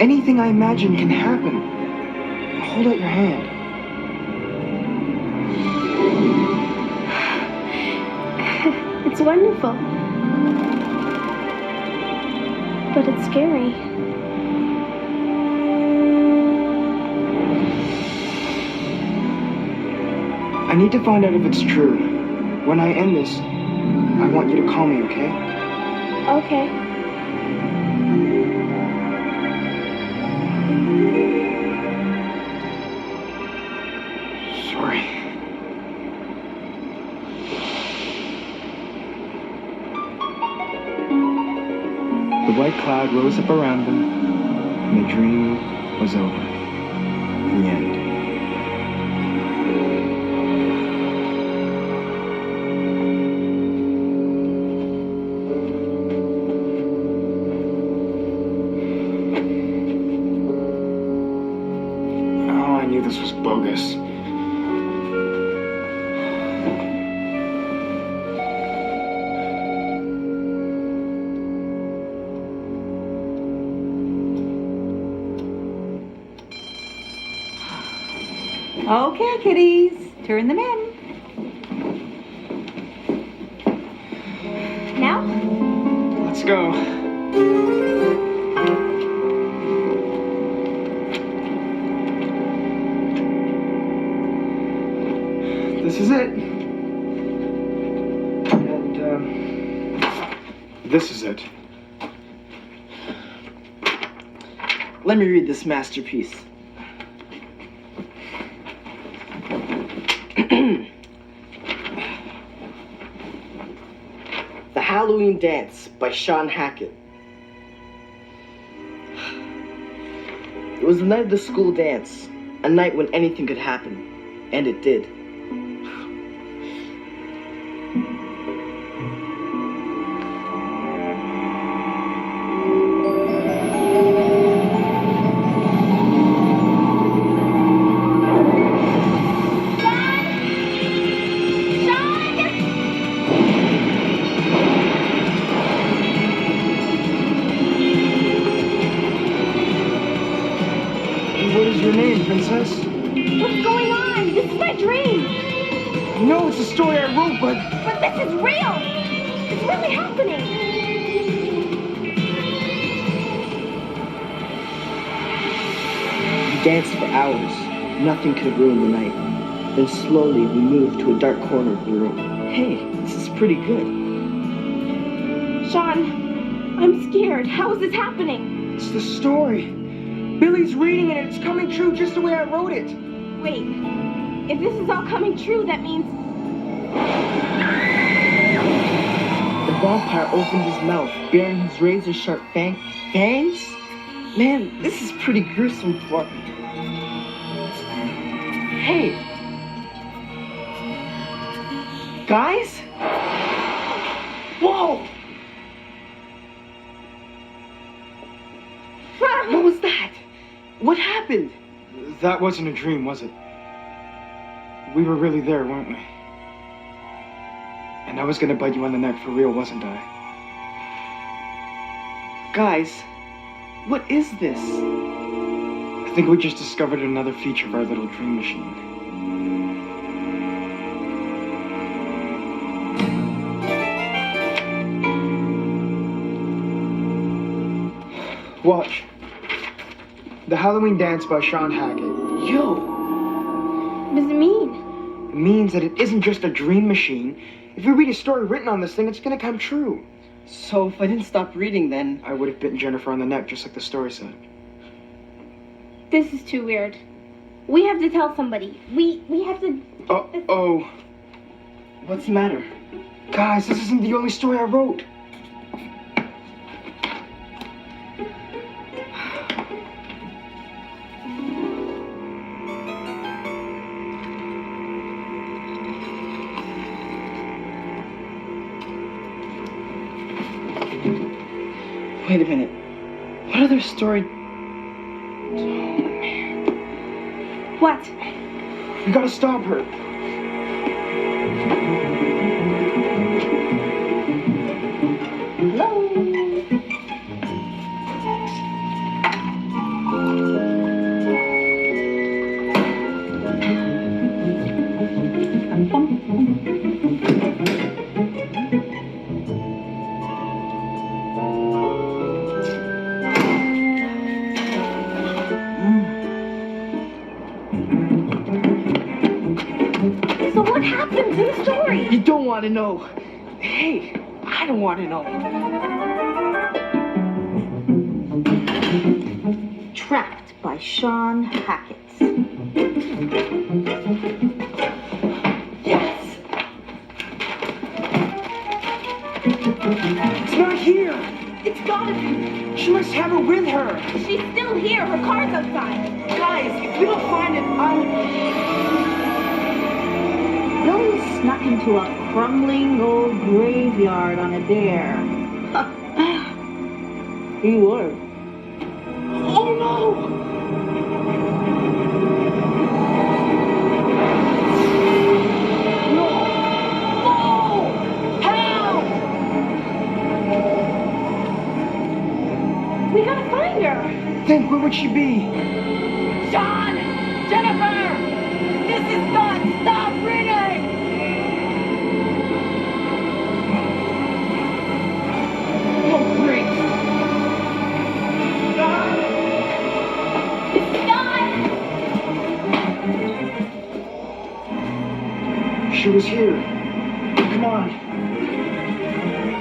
Anything I imagine can happen. Hold out your hand. It's wonderful. But it's scary. I need to find out if it's true. When I end this, I want you to call me, okay? Okay. Sorry. The white cloud rose up around them, and the dream was over. The end. Oh, I knew this was bogus. Okay, kiddies, turn them in. Now? Let's go. This is it. And, this is it. Let me read this masterpiece. The Halloween Dance by Sean Hackett. It was the night of the school dance, a night when anything could happen, and it did. What is your name, princess? What's going on? This is my dream. No, it's a story I wrote, but this is real. It's really happening. We danced for hours. Nothing could have ruined the night. Then slowly we moved to a dark corner of the room. Hey, this is pretty good. Sean, I'm scared. How is this happening? it's the story. Billy's reading it, and it's coming true just the way I wrote it. Wait, if this is all coming true, that means... The vampire opened his mouth, bearing his razor-sharp fangs? Man, this is pretty gruesome for... Hey! Guys? Whoa! What was that? What happened? That wasn't a dream, was it? We were really there, weren't we? And I was gonna bite you on the neck for real, wasn't I? Guys, what is this? I think we just discovered another feature of our little dream machine. Watch. The Halloween Dance by Sean Hackett. Yo! What does it mean? It means that it isn't just a dream machine. If you read a story written on this thing, it's gonna come true. So if I didn't stop reading, then I would have bitten Jennifer on the neck, just like the story said. This is too weird. We have to tell somebody. We have to... Oh. What's the matter? Guys, this isn't the only story I wrote. Wait a minute. What other story? What? We gotta stop her. Hello? So what happened to the story? You don't want to know. Hey, I don't want to know. Trapped by Sean Hackett. Yes! It's not here! It's gotta be. She must have it with her. She's still here. Her car's outside. Guys, if we don't find it, Billy snuck into a crumbling old graveyard on a dare. He would. Oh no! No! Help! We gotta find her. Think, where would she be? Sean! Jennifer! This is not. Stop ringing! Oh, great! She was here. Come on.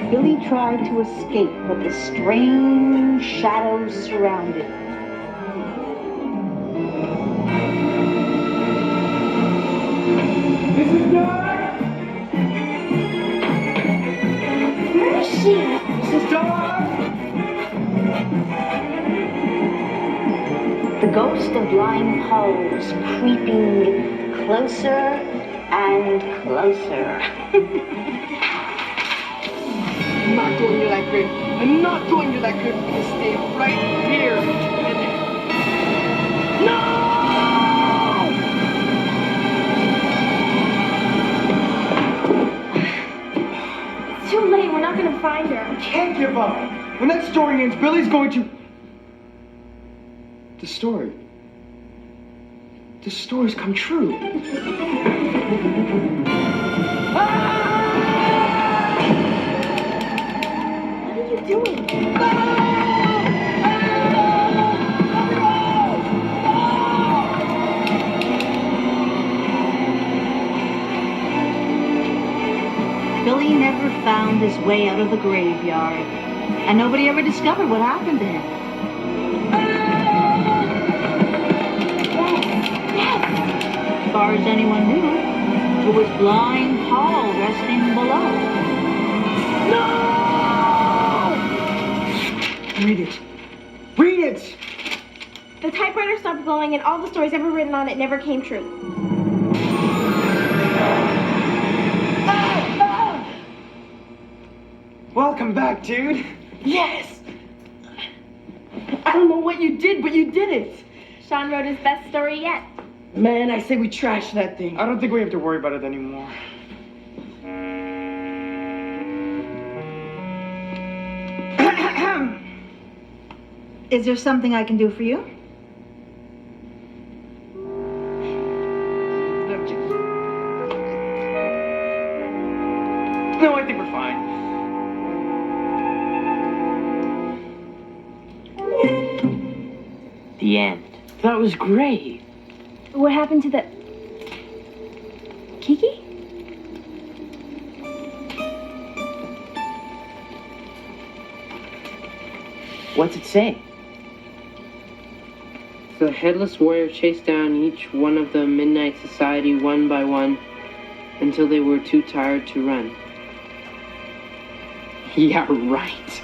Billy tried to escape, but the strange shadows surrounded him. This is dark! Where is she? This is dark! The ghost of Blind Paul was creeping closer and closer. I'm not going to that grave. I'm not going to that grave. I'm going to stay right here. No! It's too late. We're not gonna find her. Can't give up. When that story ends, Billy's going to... The story's come true. What are you doing? Billy never found his way out of the graveyard, and nobody ever discovered what happened to him. As far as anyone knew, it was Blind Paul resting below. Read it. Read it! The the typewriter stopped glowing and all the stories ever written on it never came true. Welcome back, dude. Yes! I don't know what you did, but you did it. Sean wrote his best story yet. Man, I say we trash that thing. I don't think we have to worry about it anymore. Is there something I can do for you? No, I think we're fine. The end. That was great. What happened to the... Kiki? What's it say? The Headless Warrior chased down each one of the Midnight Society one by one until they were too tired to run. Yeah, right.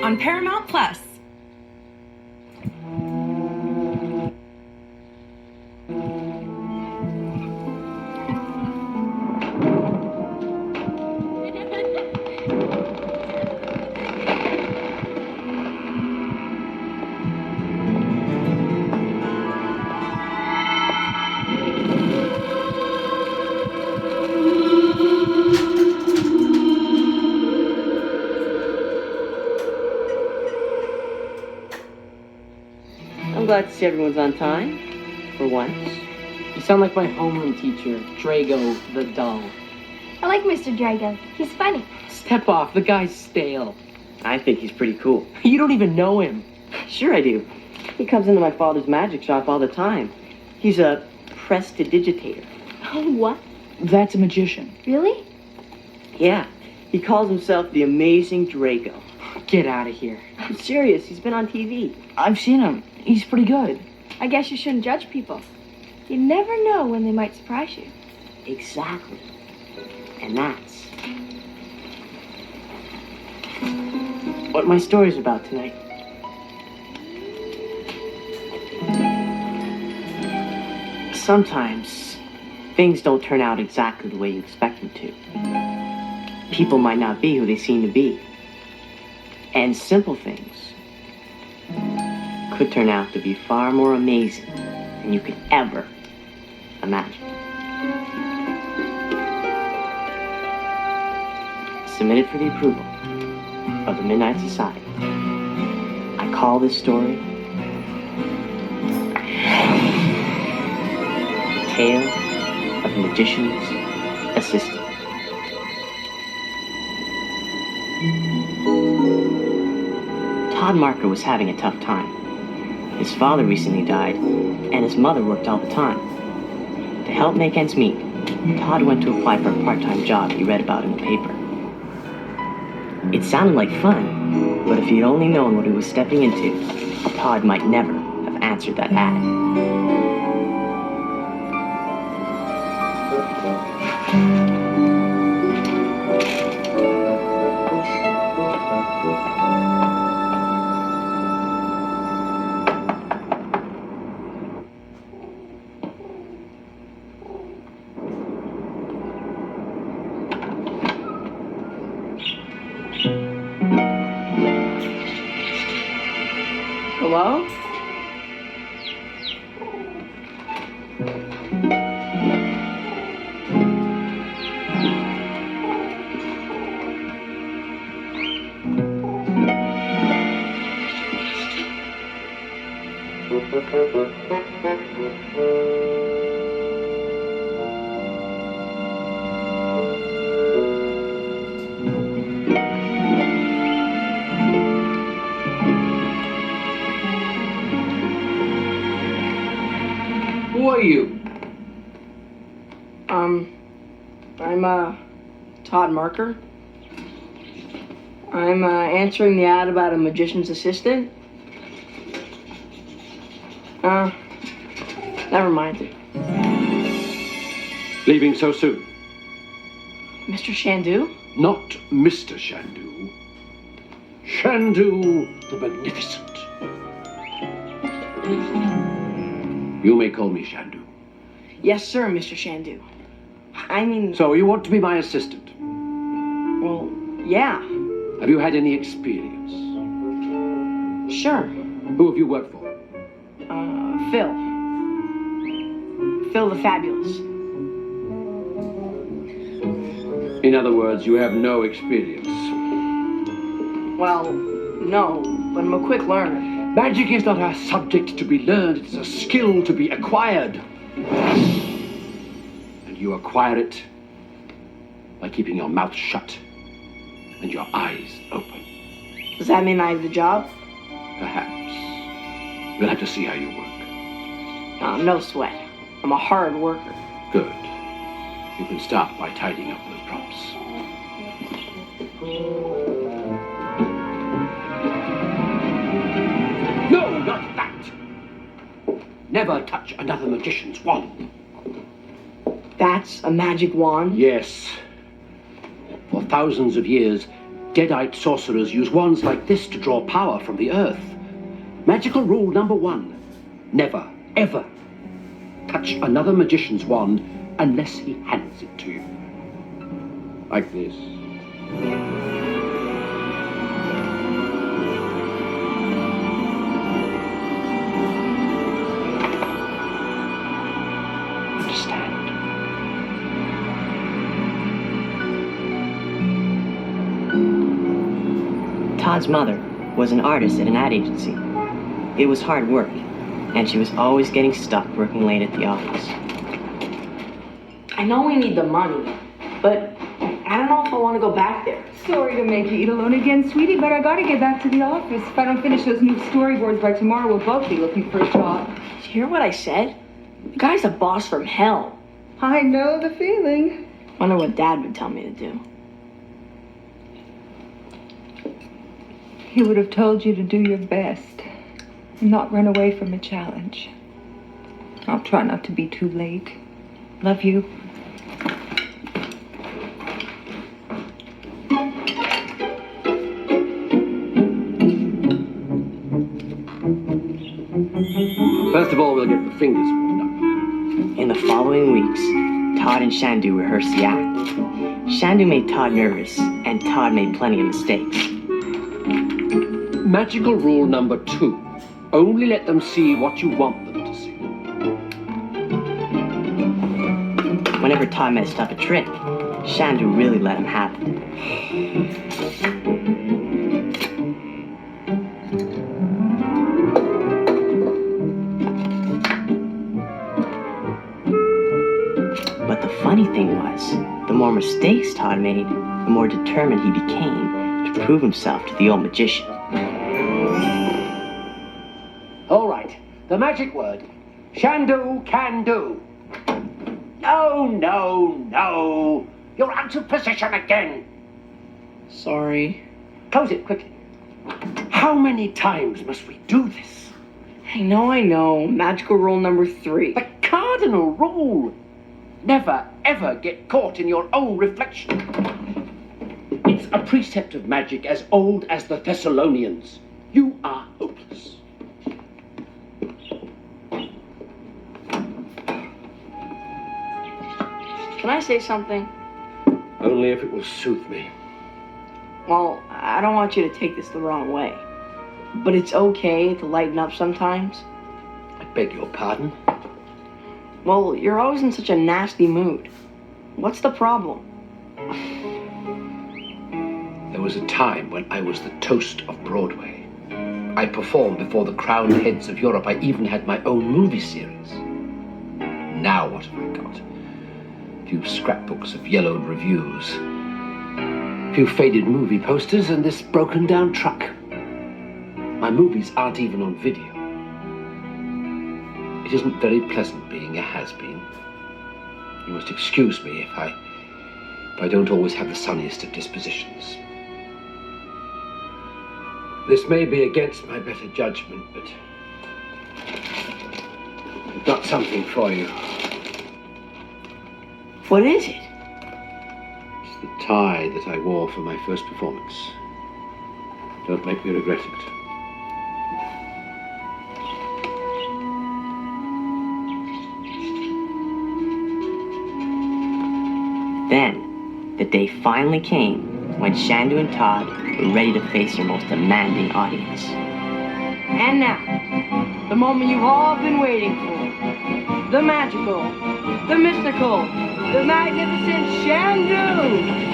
On Paramount Plus. I'm glad to see everyone's on time, for once. You sound like my homeroom teacher, Drago the Dull. I like Mr. Drago. He's funny. Step off, the guy's stale. I think he's pretty cool. You don't even know him. Sure I do. He comes into my father's magic shop all the time. He's a prestidigitator. Oh, what? That's a magician. Really? Yeah. He calls himself the Amazing Drago. Get out of here. I'm serious. He's been on TV. I've seen him. He's pretty good. I guess you shouldn't judge people. You never know when they might surprise you. Exactly. And that's what my story's about tonight. Sometimes things don't turn out exactly the way you expect them to. People might not be who they seem to be. And simple things could turn out to be far more amazing than you could ever imagine. Submitted for the approval of the Midnight Society. I call this story The Tale of the Magician's Assistant. Todd Marker was having a tough time. His father recently died, and his mother worked all the time. To help make ends meet, Todd went to apply for a part-time job he read about in the paper. It sounded like fun, But if he'd only known what he was stepping into, Todd might never have answered that ad. Hello? Who are you? I'm Todd Marker. I'm answering the ad about a magician's assistant. Never mind. Leaving so soon? Mr. Shandu? Not Mr. Shandu. Shandu the Magnificent. You may call me Shandu. Yes, sir, Mr. Shandu. I mean... So you want to be my assistant? Well, yeah. Have you had any experience? Sure. Who have you worked for? Phil. Phil the Fabulous. In other words, you have no experience. Well, no, but I'm a quick learner. Magic is not a subject to be learned, it's a skill to be acquired. And you acquire it by keeping your mouth shut and your eyes open. Does that mean I have the job? Perhaps. We'll have to see how you work. No sweat. I'm a hard worker. Good. You can start by tidying up those props. No, not that! Never touch another magician's wand. That's a magic wand? Yes. For thousands of years, Deadite sorcerers use wands like this to draw power from the earth. Magical rule number 1. Never, ever touch another magician's wand unless he hands it to you. Like this. Todd's mother was an artist at an ad agency. It was hard work, and she was always getting stuck working late at the office. I know we need the money, but I don't know if I want to go back there. Sorry to make you eat alone again, sweetie, but I gotta get back to the office. If I don't finish those new storyboards by tomorrow, we'll both be looking for a job. Did you hear what I said? The guy's a boss from hell. I know the feeling. Wonder what Dad would tell me to do. He would have told you to do your best and not run away from a challenge. I'll try not to be too late. Love you. First of all, we'll get the fingers warmed up. In the following weeks, Todd and Shandu rehearsed the act. Shandu made Todd nervous, and Todd made plenty of mistakes. Magical rule number 2. Only let them see what you want them to see. Whenever Todd messed up a trick, Shandu really let him have it. But the funny thing was, the more mistakes Todd made, the more determined he became to prove himself to the old magician. All right, the magic word. Shandu can do. No, no, no. You're out of position again. Sorry. Close it quickly. How many times must we do this? I know. Magical rule number 3. The cardinal rule. Never, ever get caught in your own reflection. It's a precept of magic as old as the Thessalonians. You are hopeless. Can I say something? Only if it will soothe me. Well, I don't want you to take this the wrong way. But it's okay to lighten up sometimes. I beg your pardon? Well, you're always in such a nasty mood. What's the problem? There was a time when I was the toast of Broadway. I performed before the crowned heads of Europe. I even had my own movie series. Now what have I got? A few scrapbooks of yellowed reviews, a few faded movie posters, and this broken down truck. My movies aren't even on video. It isn't very pleasant being a has-been. You must excuse me if I don't always have the sunniest of dispositions. This may be against my better judgment, but I've got something for you. What is it? It's the tie that I wore for my first performance. Don't make me regret it. Then, the day finally came when Shandu and Todd were ready to face their most demanding audience. And now, the moment you've all been waiting for. The magical, the mystical, the magnificent Shandu!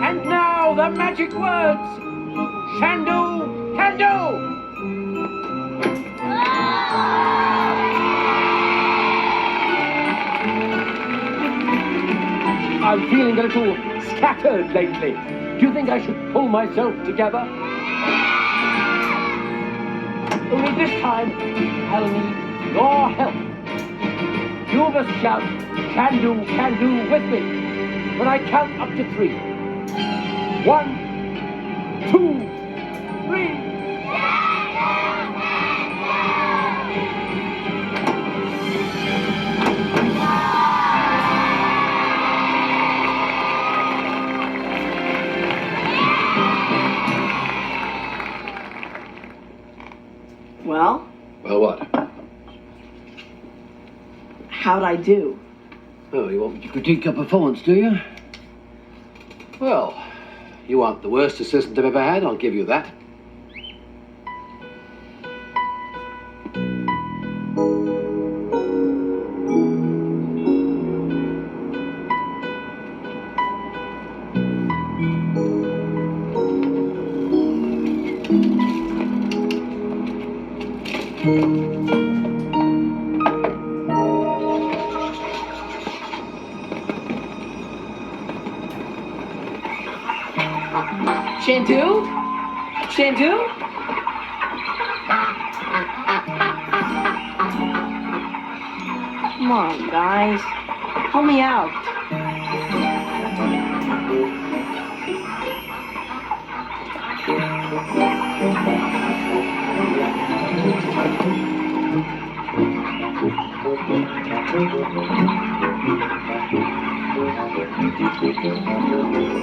And now the magic words! Shandu can do! I'm feeling a little scattered lately. Do you think I should pull myself together? Only this time, I'll need your help. You must shout, Shandu can do with me. When I count up to 3. 1, 2, 3. Well? Well, what? How'd I do? Oh, you want me to critique your performance, do you? Well, you aren't the worst assistant I've ever had, I'll give you that. Shandu? Shandu? Come on, guys. Help me out.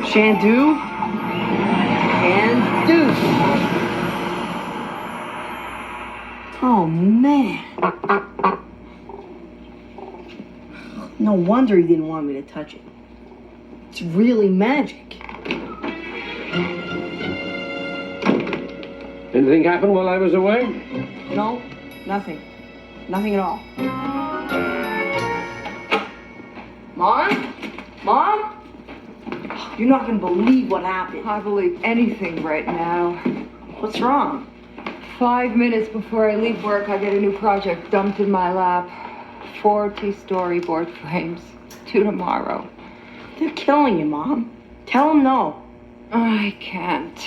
Shandu? And do. Oh, man. No wonder he didn't want me to touch it. It's really magic. Anything happen while I was away? No, nothing. Nothing at all. Mom? Mom? You're not gonna believe what happened. I believe anything right now. What's wrong? 5 minutes before I leave work, I get a new project dumped in my lap. 40 storyboard frames. Due tomorrow. They're killing you, Mom. Tell them no. I can't.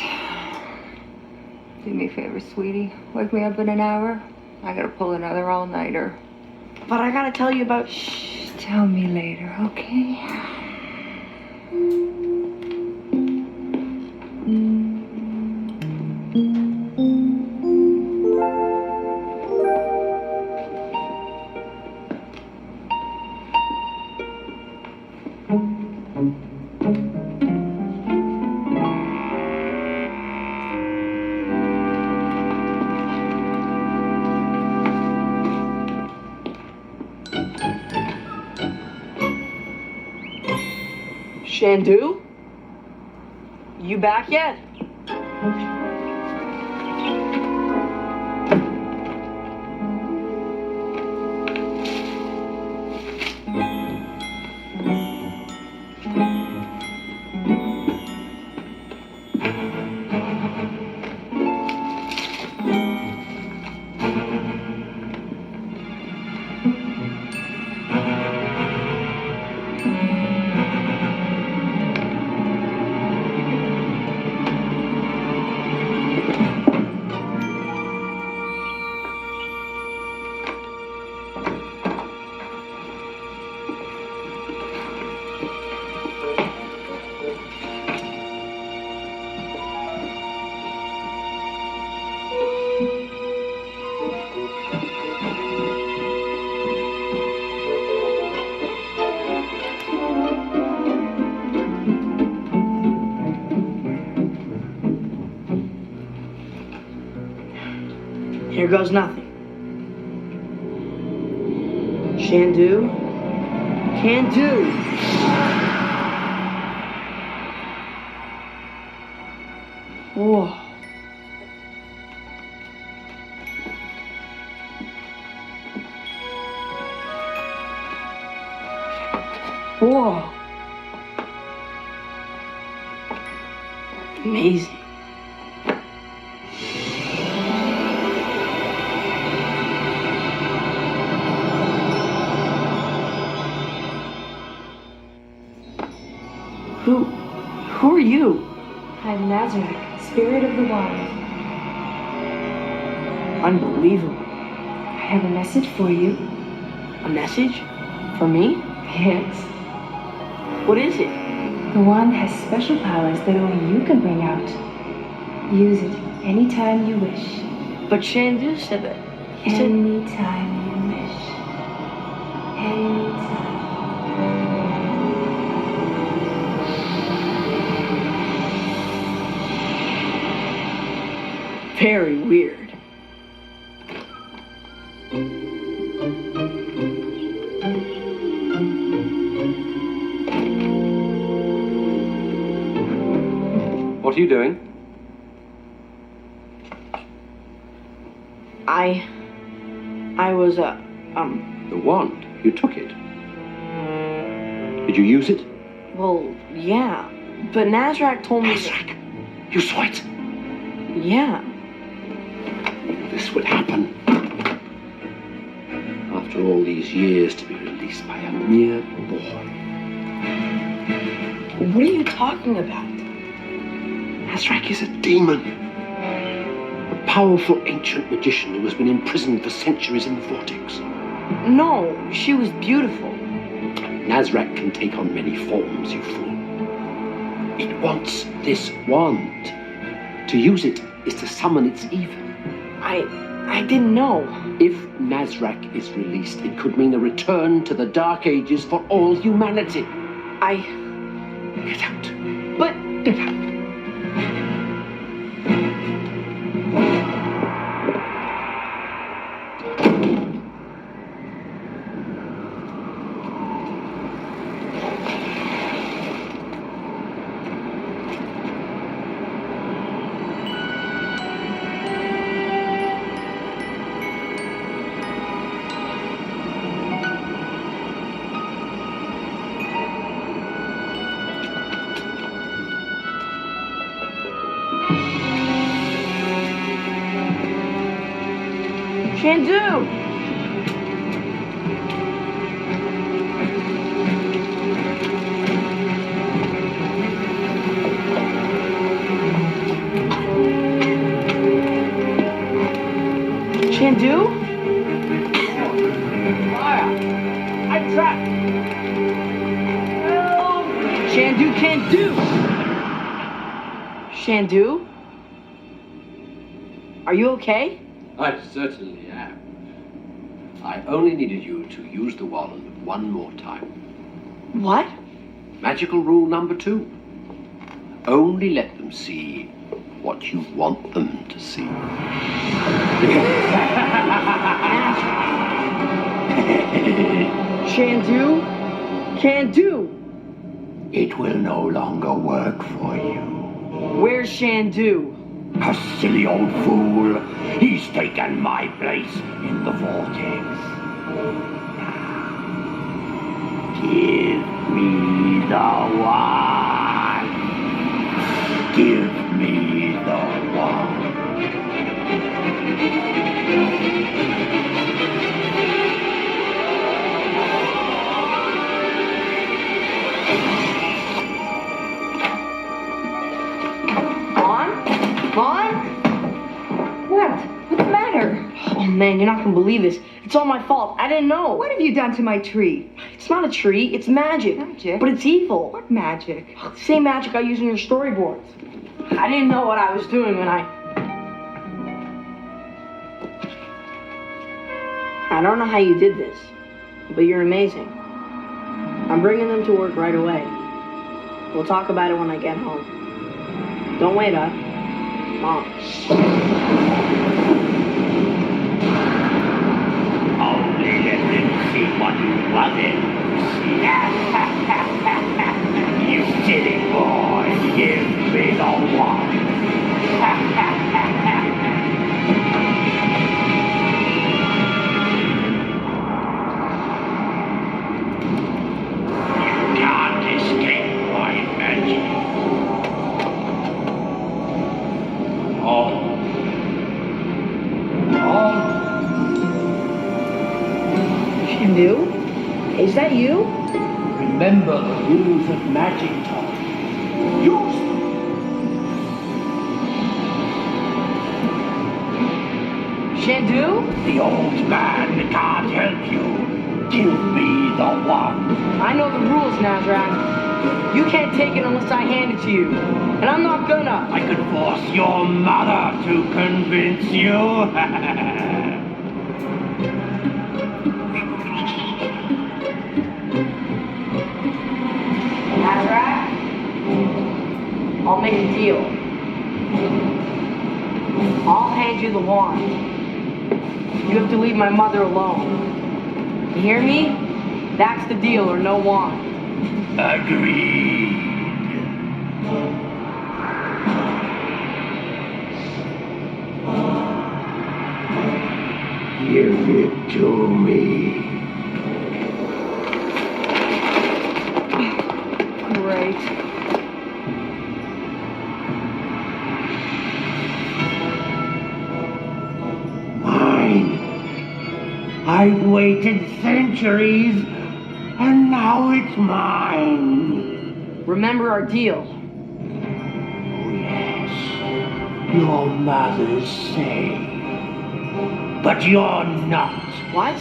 Do me a favor, sweetie. Wake me up in an hour. I gotta pull another all-nighter. But I gotta tell you about... Shh, tell me later, okay? Shandu? You back yet? Here goes nothing. Shandu? Can do. Whoa. Whoa. Amazing. Who are you? I'm Nazarek, spirit of the wild. Unbelievable. I have a message for you. A message? For me? Yes. What is it? The wand has special powers that only you can bring out. Use it anytime you wish. But Shandu said that. He said... Anytime you wish. Anytime. Very weird. What are you doing? I was, The wand. You took it. Did you use it? Well, yeah. But Nazrak told me... Nazrak? You saw it? Yeah. This would happen. After all these years, to be released by a mere boy. What are you talking about? Nazrak is a demon. A powerful ancient magician who has been imprisoned for centuries in the vortex. No, she was beautiful. Nazrak can take on many forms, you fool. It wants this wand. To use it is to summon its evil. I didn't know. If Nazrak is released, it could mean a return to the Dark Ages for all humanity. Get out. But... Get out. I'm trapped! Help! Shandu can't do! Shandu? Are you okay? I certainly am. I only needed you to use the wand one more time. What? Magical rule number 2. Only let them see what you want them to see. Shandu? Can't do! It will no longer work for you. Where's Shandu? A silly old fool. He's taken my place in the vortex. Give me the wand. Give me the wand. Vaughn? What? What's the matter? Oh man, you're not gonna believe this. It's all my fault. I didn't know. What have you done to my tree? It's not a tree, it's magic. Magic? But it's evil. What magic? The same magic I use in your storyboards. I didn't know what I was doing when I don't know how you did this, but you're amazing. I'm bringing them to work right away. We'll talk about it when I get home. Don't wait up. Mom. Only let them see what you wanted to see. You silly boy, give me the wand. You can't escape my magic. Shandu? Is that you? Remember the rules of magic, Tom. Use them. Shandu? The old man can't help you. Give me the wand. I know the rules, Nazrak. You can't take it unless I hand it to you. And I'm not gonna. I could force your mother to convince you. Nazrak? I'll make a deal. I'll hand you the wand. You have to leave my mother alone. You hear me? That's the deal, or no wand. Agreed. Give it to me. Great. Mine. I've waited centuries, and now it's mine. Remember our deal. Your mother's safe. But you're not. What?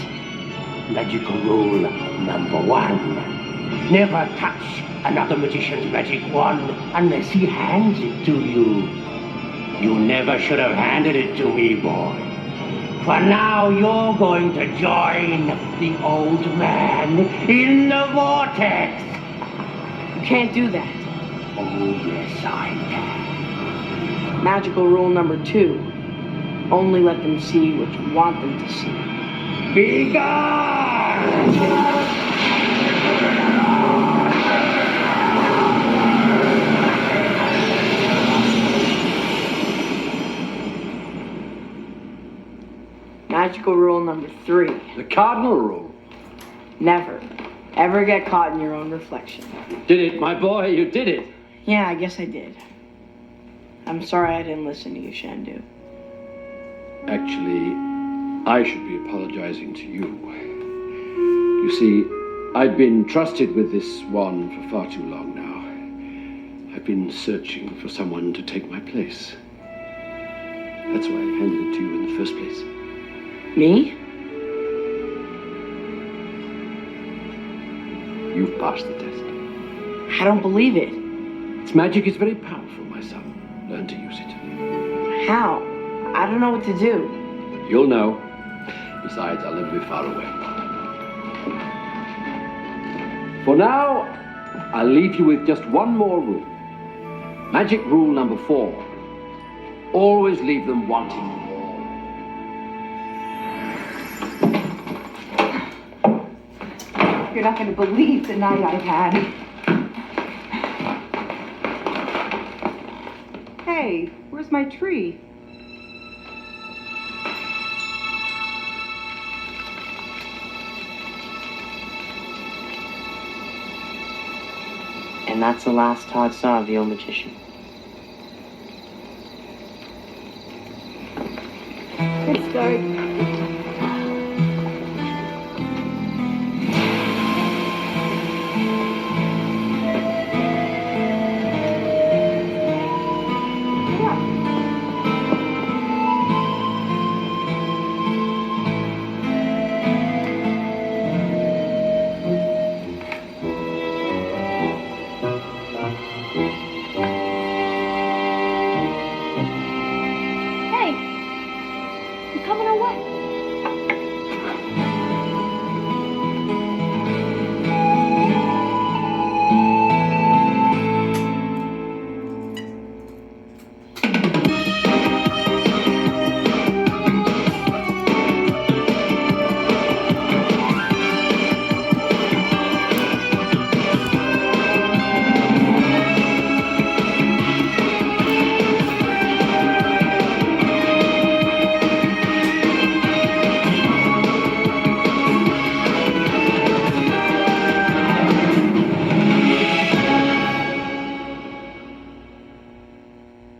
Magical rule number 1. Never touch another magician's magic wand unless he hands it to you. You never should have handed it to me, boy. For now you're going to join the old man in the vortex. You can't do that. Oh, yes, I can. Magical rule number 2. Only let them see what you want them to see. Be gone! Magical rule number 3. The cardinal rule. Never, ever get caught in your own reflection. Did it, my boy, you did it. Yeah, I guess I did. I'm sorry I didn't listen to you, Shandu. Actually, I should be apologizing to you. You see, I've been trusted with this wand for far too long now. I've been searching for someone to take my place. That's why I handed it to you in the first place. Me? You've passed the test. I don't believe it. Its magic is very powerful, my son. Learn to use it. How? I don't know what to do. You'll know. Besides, I'll never be far away. For now, I'll leave you with just one more rule. Magic rule number 4. Always leave them wanting more. You're not going to believe the night I've had. Hey, where's my tree? And that's the last Todd saw of the old magician. It's dark.